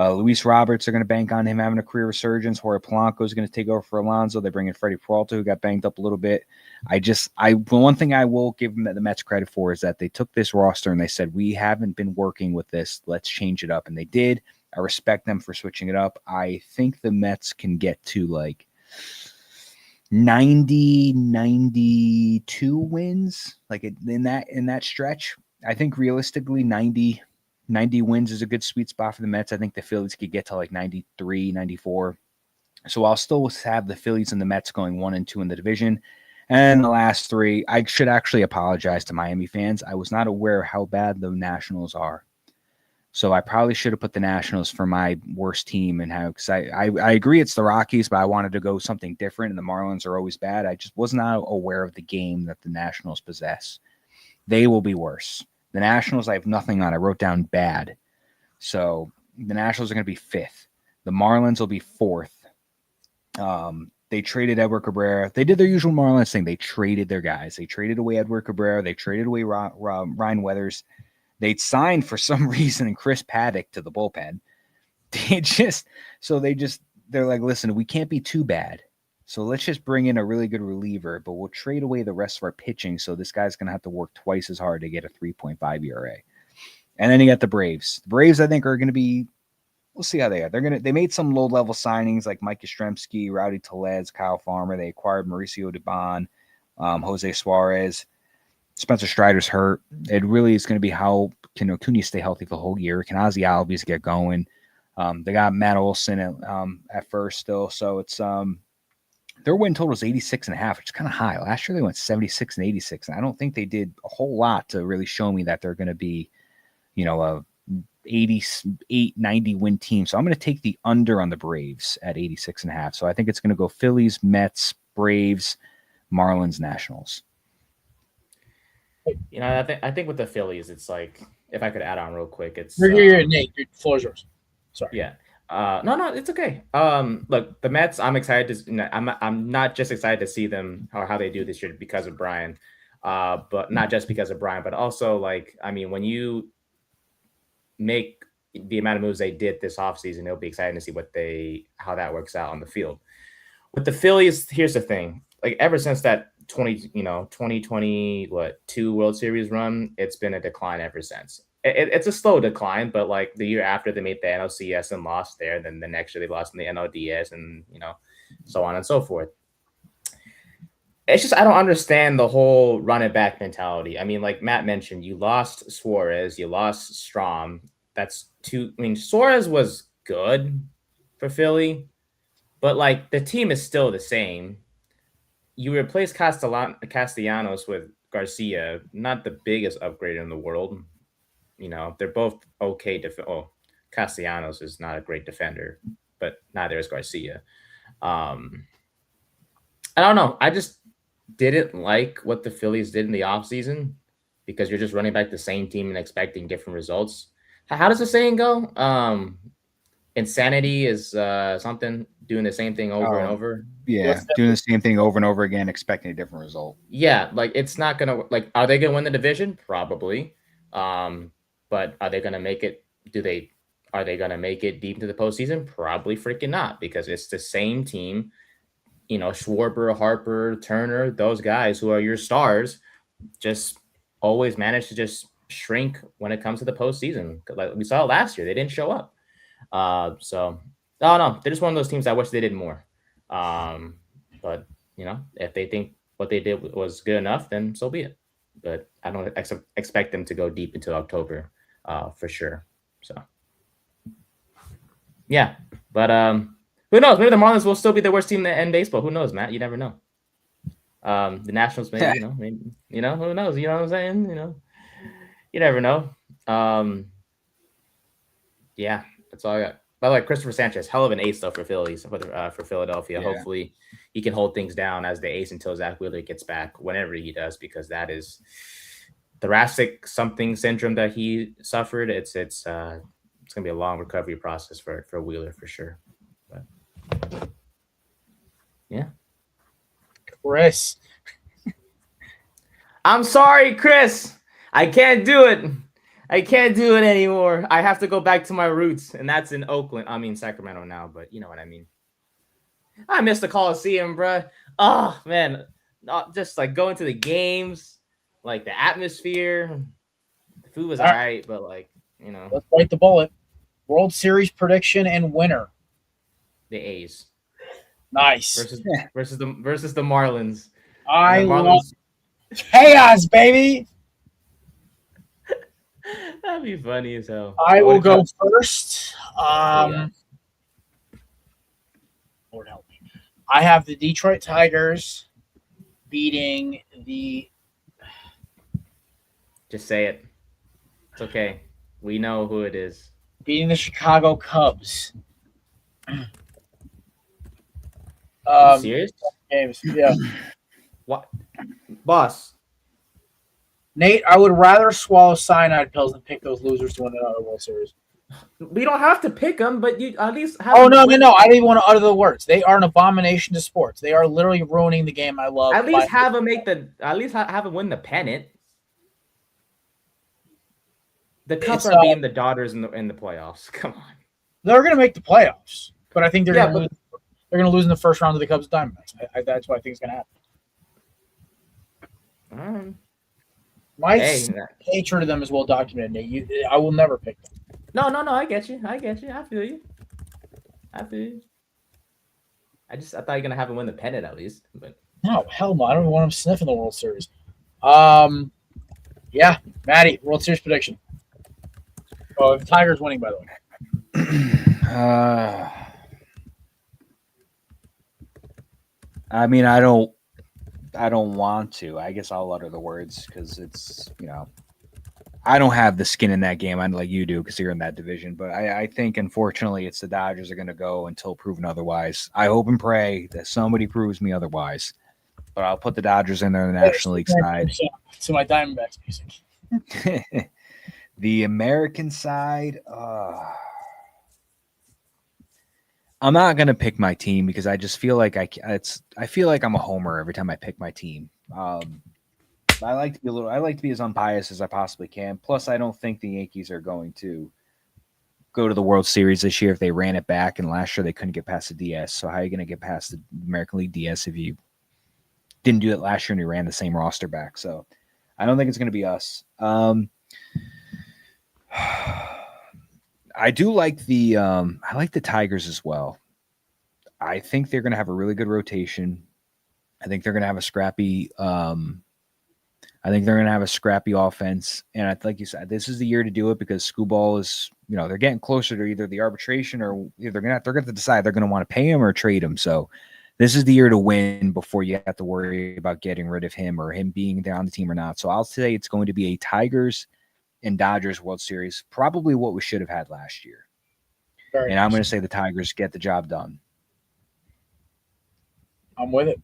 Luis Roberts are going to bank on him having a career resurgence. Jorge Polanco is going to take over for Alonso. They bring in Freddie Peralta, who got banged up a little bit. One thing I will give the Mets credit for is that they took this roster and they said, we haven't been working with this. Let's change it up. And they did. I respect them for switching it up. I think the Mets can get to like 90, 92 wins, like in that stretch. I think realistically 90 wins is a good sweet spot for the Mets. I think the Phillies could get to like 93, 94. So I'll still have the Phillies and the Mets going 1-2 in the division. And the last three, I should actually apologize to Miami fans. I was not aware how bad the Nationals are. So I probably should have put the Nationals for my worst team, and how, because I agree it's the Rockies, but I wanted to go something different, and the Marlins are always bad. I just was not aware of the game that the Nationals possess. They will be worse. The Nationals, I have nothing on. I wrote down bad. So the Nationals are going to be 5th. The Marlins will be 4th. They traded Edward Cabrera. They did their usual Marlins thing. They traded their guys. They traded away Edward Cabrera. They traded away Ryan Weathers. They'd signed for some reason Chris Paddock to the bullpen. They're like, listen, we can't be too bad. So let's just bring in a really good reliever, but we'll trade away the rest of our pitching. So this guy's going to have to work twice as hard to get a 3.5 ERA. And then you got the Braves. The Braves, I think, are going to be, we'll see how they are. They made some low-level signings like Mike Yastrzemski, Rowdy Tellez, Kyle Farmer. They acquired Mauricio Dubon, Jose Suarez. Spencer Strider's hurt. It really is going to be how can Acuna stay healthy for the whole year. Can Ozzy Albies get going? They got Matt Olson at first still. So it's their win total is 86.5, which is kind of high. Last year they went 76 and 86. And I don't think they did a whole lot to really show me that they're going to be, a 88, 90 win team. So I'm going to take the under on the Braves at 86.5. So I think it's going to go Phillies, Mets, Braves, Marlins, Nationals. I think with the Phillies, it's like, if I could add on real quick, it's Nate, your floor is yours. Sorry. Yeah. No, it's okay. Look, the Mets, I'm excited to. I'm not just excited to see them or how they do this year because of Brian, but not just because of Brian, but also when you make the amount of moves they did this offseason, it'll be exciting to see how that works out on the field. With the Phillies, here's the thing: ever since that 2022 World Series run, it's been a decline ever since. It's a slow decline, but the year after they made the NLCS and lost there, then the next year they lost in the NLDS and so on and so forth. It's just I don't understand the whole run it back mentality. I mean, like Matt mentioned, you lost Suarez, you lost Strom. That's two. I mean, Suarez was good for Philly, but the team is still the same. You replace Castellanos with Garcia, not the biggest upgrade in the world. They're both okay. Castellanos is not a great defender, but neither is Garcia. I don't know. I just didn't like what the Phillies did in the offseason because you're just running back the same team and expecting different results. How does the saying go? Insanity is something doing the same thing over and over. Yeah, doing the same thing over and over again, expecting a different result. Yeah, it's not gonna are they gonna win the division? Probably. But are they gonna make it? Are they gonna make it deep into the postseason? Probably freaking not, because it's the same team. Schwarber, Harper, Turner, those guys who are your stars, just always manage to just shrink when it comes to the postseason. Like we saw last year, they didn't show up. So I don't know. They're just one of those teams I wish they did more. But if they think what they did was good enough, then so be it. But I don't expect them to go deep into October, for sure. So yeah, but who knows? Maybe the Marlins will still be the worst team in baseball. Who knows, Matt? You never know. The Nationals, maybe, who knows? You know what I'm saying? You never know. Yeah, that's all I got. By the way, Christopher Sanchez, hell of an ace though for Philadelphia. Yeah. Hopefully, he can hold things down as the ace until Zach Wheeler gets back, whenever he does, because that is thoracic something syndrome that he suffered. It's gonna be a long recovery process for Wheeler for sure. But yeah, Chris, I'm sorry, Chris. I can't do it. I can't do it anymore. I have to go back to my roots, and that's in Sacramento now, but you know what I mean. I miss the Coliseum, bro. Oh, man. Just going to the games, the atmosphere. The food was all right, but Let's bite the bullet. World Series prediction and winner. The A's. Nice. versus the Marlins. I And the love Marlins. chaos, baby. That'd be funny as hell. I will go first. Yeah. Lord help me. I have the Detroit Tigers beating the. Just say it. It's okay. We know who it is. Beating the Chicago Cubs. You serious? Games. Yeah. What? Boss. Nate, I would rather swallow cyanide pills than pick those losers to win another World Series. We don't have to pick them, but you at least have. Oh, no. I didn't even want to utter the words. They are an abomination to sports. They are literally ruining the game I love. At least have them have them win the pennant. The Cubs are beating the Dodgers in the playoffs. Come on. They're going to make the playoffs, but I think they're going to lose. They're going to lose in the first round to the Cubs Diamondbacks. That's what I think is going to happen. My hatred of them is well documented, Nate. I will never pick them. No. I get you. I feel you. I thought you were going to have them win the pennant at least. But no, hell no. I don't even want them sniffing the World Series. Yeah, Maddie, World Series prediction. Oh, the Tigers winning, by the way. I mean, I don't want to. I guess I'll utter the words because it's, I don't have the skin in that game like you do because you're in that division. But I think, unfortunately, it's the Dodgers are going to go until proven otherwise. I hope and pray that somebody proves me otherwise. But I'll put the Dodgers in there on the National League side. To my Diamondbacks music. The American side, I'm not gonna pick my team because I just feel like I feel like I'm a homer every time I pick my team. I like to be as unbiased as I possibly can. Plus, I don't think the Yankees are going to go to the World Series this year if they ran it back. And last year they couldn't get past the DS. So how are you gonna get past the American League DS if you didn't do it last year and you ran the same roster back? So I don't think it's gonna be us. I do like the Tigers as well. I think they're going to have a really good rotation. I think they're going to have a scrappy offense. And like you said, this is the year to do it because Scooball is, they're getting closer to either the arbitration or they're going to decide they're going to want to pay him or trade him. So this is the year to win before you have to worry about getting rid of him or him being there on the team or not. So I'll say it's going to be a Tigers and Dodgers World Series, probably what we should have had last year. I'm going to say the Tigers get the job done. I'm with it.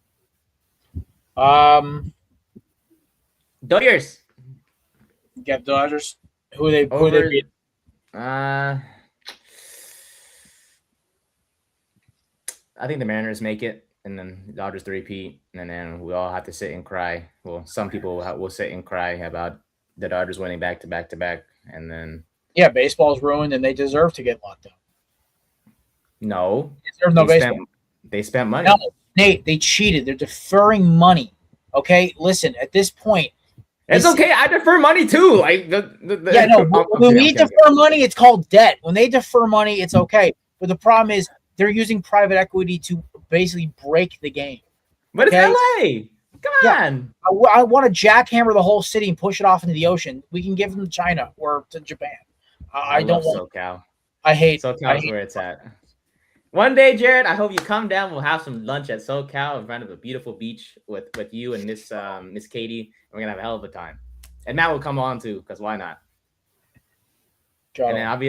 Dodgers. Get Dodgers. Who they beat? I think the Mariners make it, and then the Dodgers repeat, and then we all have to sit and cry. Well, some people will sit and cry about the Dodgers winning back to back, and then baseball's ruined, and they deserve to get locked down. No, they spent money. No, Nate, they cheated. They're deferring money. Okay, listen. At this point, it's okay. I defer money too. Like when we defer money, it's called debt. When they defer money, it's okay. But the problem is they're using private equity to basically break the game. But it's LA. Come on. I want to jackhammer the whole city and push it off into the ocean. We can give them to China or to Japan. I don't want SoCal. I hate SoCal's where it's at. One day, Jared, I hope you come down. We'll have some lunch at SoCal in front of a beautiful beach with you and Miss Katie. We're gonna have a hell of a time. And Matt will come on too, because why not? And then I'll be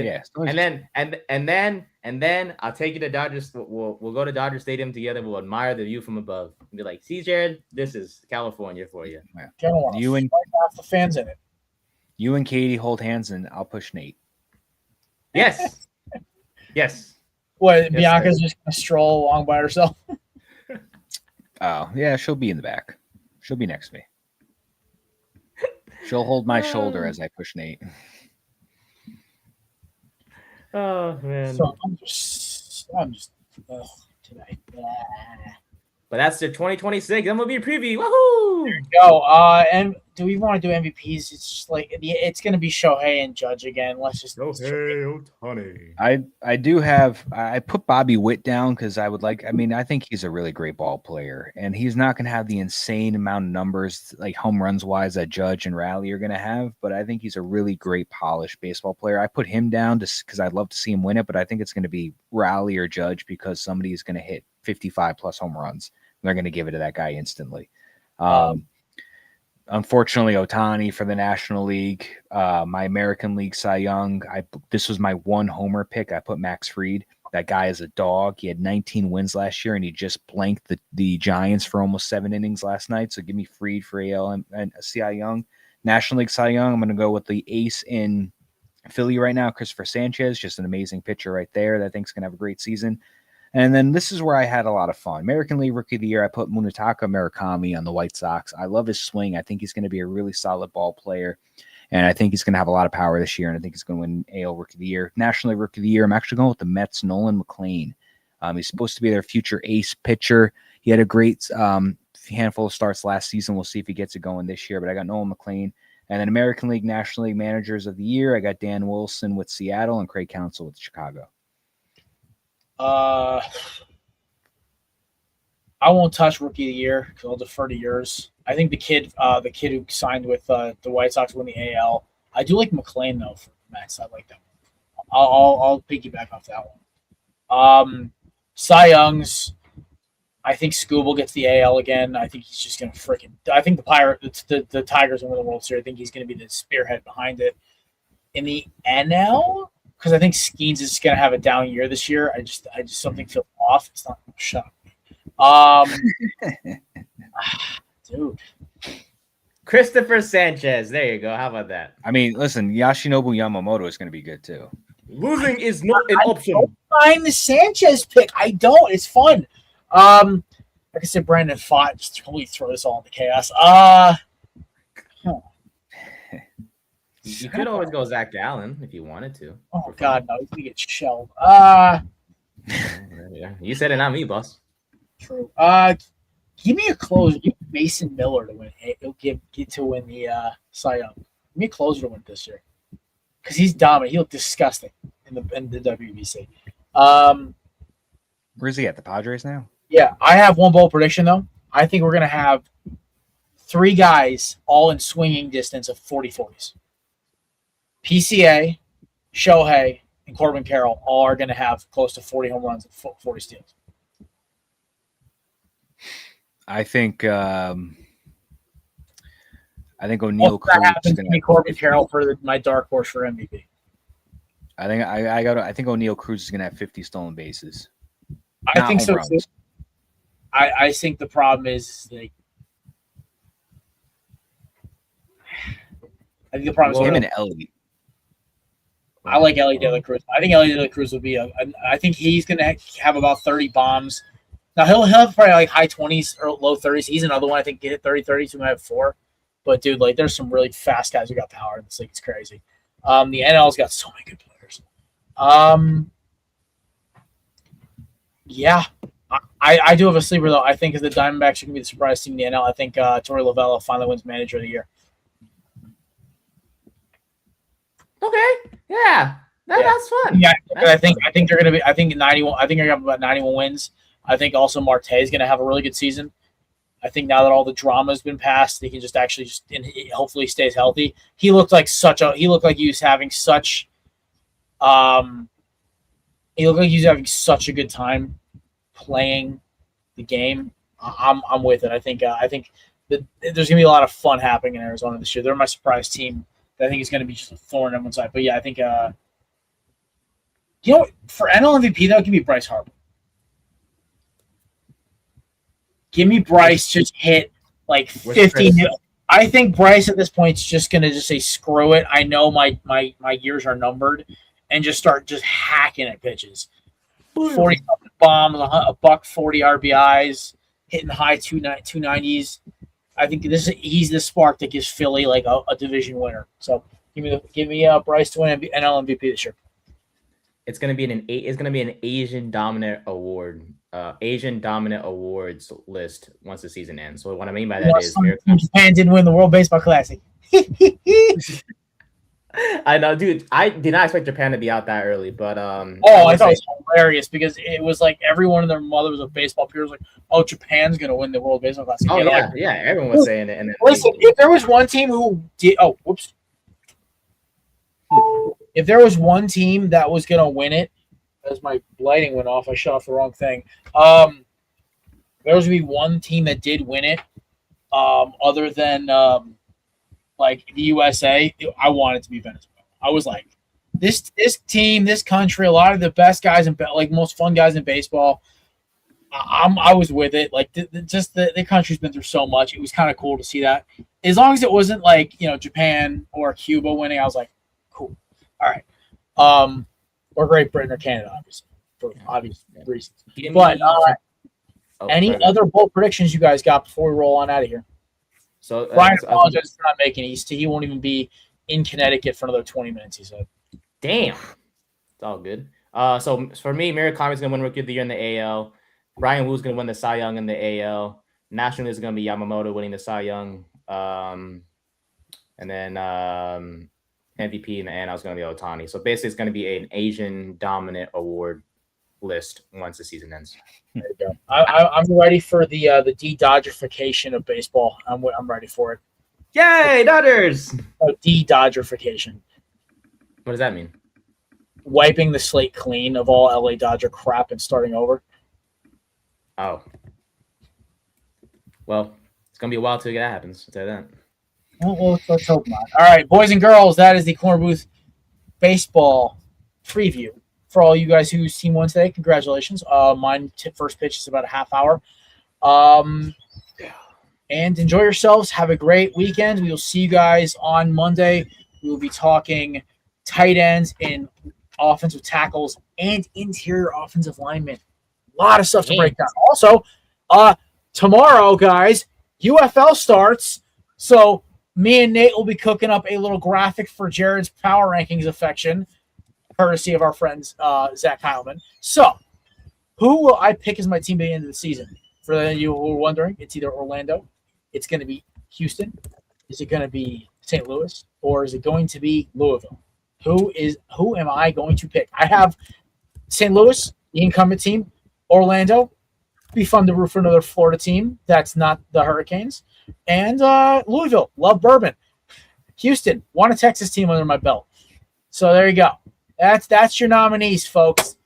and then I'll take you to Dodgers. We'll go to Dodger Stadium together. We'll admire the view from above and be like, "See, Jared, this is California for you." You and half the fans in it. You and Katie hold hands, and I'll push Nate. Yes. Yes. What? Bianca's just gonna stroll along by herself. Oh yeah, she'll be in the back. She'll be next to me. She'll hold my shoulder as I push Nate. Oh man! So I'm just today. But that's the 2026 MLB preview. Woohoo! There you go. And do we want to do MVPs? It's just like it's going to be Shohei and Judge again. Let's just Shohei Ohtani. I put Bobby Witt down because I think he's a really great ball player, and he's not going to have the insane amount of numbers like home runs wise that Judge and Raleigh are going to have, but I think he's a really great polished baseball player. I put him down just because I'd love to see him win it, but I think it's going to be Raleigh or Judge because somebody is going to hit 55 plus home runs. They're going to give it to that guy instantly. Unfortunately, Ohtani for the National League, my American League Cy Young. This was my one homer pick. I put Max Fried. That guy is a dog. He had 19 wins last year, and he just blanked the Giants for almost 7 innings last night. So give me Fried for AL and Cy Young. National League Cy Young, I'm going to go with the ace in Philly right now, Christopher Sanchez. Just an amazing pitcher right there that I think is going to have a great season. And then this is where I had a lot of fun. American League Rookie of the Year, I put Munetaka Murakami on the White Sox. I love his swing. I think he's going to be a really solid ball player. And I think he's going to have a lot of power this year. And I think he's going to win AL Rookie of the Year. National League Rookie of the Year, I'm actually going with the Mets, Nolan McLean. He's supposed to be their future ace pitcher. He had a great handful of starts last season. We'll see if he gets it going this year. But I got Nolan McLean. And then American League National League Managers of the Year, I got Dan Wilson with Seattle and Craig Counsell with Chicago. I won't touch Rookie of the Year because I'll defer to yours. I think the kid who signed with the White Sox won the AL. I do like McLean though for the Mets. I like that one. I'll piggyback off that one. Cy Young's. I think Scooble gets the AL again. I think he's just gonna freaking. I think the Tigers will win the World Series. I think he's gonna be the spearhead behind it. In the NL. Because I think Skeens is going to have a down year this year. I just something feels off. It's not shut up. Dude. Christopher Sanchez. There you go. How about that? I mean, listen, Yoshinobu Yamamoto is going to be good too. Losing is not an option. I don't mind the Sanchez pick. I don't. It's fun. Like I said, Brandon fought. Just totally throw this all into chaos. You could always go Zach Gallen if you wanted to. Oh God, no! He's gonna get shelled. You said it, not me, boss. True. Give me a closer. Give Mason Miller to win. He'll get to win the Cy Young. Give me a closer to win this year because he's dominant. He looked disgusting in the WBC. Where's he at? The Padres now? Yeah, I have one bold prediction though. I think we're gonna have 3 guys all in swinging distance of 40-40s. PCA, Shohei, and Corbin Carroll all are going to have close to 40 home runs and 40 steals. I think O'Neal Cruz is going to be Corbin Carroll for my dark horse for MVP. I think O'Neal Cruz is going to have 50 stolen bases. I think so too. I think the problem is like. I think the problem is him and Ellie. I like Ellie De La Cruz. I think Ellie De La Cruz will be I think he's going to have about 30 bombs. Now, he'll have probably like high 20s or low 30s. He's another one I think get hit 30-30s. He might have 4. But, dude, like there's some really fast guys who got power in this league. It's crazy. The NL's got so many good players. Yeah. I do have a sleeper, though. I think the Diamondbacks are going to be the surprise team in the NL. I think Torey Lovullo finally wins Manager of the Year. Okay. Yeah. That's fun. Yeah, I think they're going to be. I think 91. I think they're going to have about 91 wins. I think also Marte is going to have a really good season. I think now that all the drama has been passed, he can just actually and hopefully stays healthy. He looked like he was having such. He looked like he was having such a good time playing the game. I'm with it. I think that there's going to be a lot of fun happening in Arizona this year. They're my surprise team. I think it's going to be just a thorn on one side. But yeah, I think for NL MVP though, give me Bryce Harper. Give me Bryce just hit like 50. I think Bryce at this point is just going to just say screw it. I know my years are numbered, and just start just hacking at pitches. 40 bombs, $140 RBIs, hitting high 290s. I think he's the spark that gives Philly like a division winner. So give me Bryce to win NL MVP this year. It's gonna be an Asian dominant award Asian Dominant Awards list once the season ends. So what I mean by that is Japan didn't win the World Baseball Classic. I know, dude. I did not expect Japan to be out that early, but I thought it was hilarious because it was like everyone and their mother was a baseball player was like, "Oh, Japan's gonna win the World Baseball Classic." Oh yeah, everyone was saying it. And then listen, if there was one team who did, if there was one team that was gonna win it, as my lighting went off, I shut off the wrong thing. There was gonna be one team that did win it, other than like the USA. I wanted to be Venezuela. I was like, this team, this country, a lot of the best guys and like most fun guys in baseball. I was with it. Like the country's been through so much. It was kind of cool to see that. As long as it wasn't like Japan or Cuba winning, I was like, cool. All right. Or Great Britain or Canada, obviously, for obvious reasons. But any other bold predictions you guys got before we roll on out of here? So Brian apologizes for not making it. He won't even be in Connecticut for another 20 minutes, he said. Damn. It's all good. So for me, Murakami's going to win Rookie of the Year in the AL. Brian Woo's going to win the Cy Young in the AL. National is going to be Yamamoto winning the Cy Young. And then MVP in the NL is going to be Ohtani. So basically, it's going to be an Asian Dominant Award list once the season ends. There you go. I'm ready for the de-Dodgerification of baseball. I'm ready for it. Yay, Dodgers! De-Dodgerification. What does that mean? Wiping the slate clean of all LA Dodger crap and starting over. Oh. Well, it's going to be a while till that happens. I'll tell you that. Well, let's hope not. All right, boys and girls, that is the Korner Booth baseball preview. For all you guys who've seen one today, congratulations. Mine first pitch is about a half hour. And enjoy yourselves. Have a great weekend. We will see you guys on Monday. We will be talking tight ends and offensive tackles and interior offensive linemen. A lot of stuff to break down. Also, tomorrow, guys, UFL starts. So me and Nate will be cooking up a little graphic for Jared's power rankings affection, courtesy of our friends Zach Heilman. So, who will I pick as my team at the end of the season? For you who are wondering, it's either Orlando, it's going to be Houston, is it going to be St. Louis, or is it going to be Louisville? Who am I going to pick? I have St. Louis, the incumbent team, Orlando. Be fun to root for another Florida team that's not the Hurricanes, and Louisville. Love bourbon. Houston, want a Texas team under my belt. So there you go. That's your nominees, folks.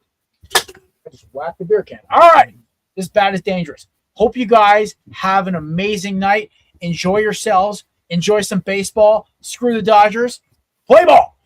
I just whacked the beer can. All right. This bat is dangerous. Hope you guys have an amazing night. Enjoy yourselves. Enjoy some baseball. Screw the Dodgers. Play ball.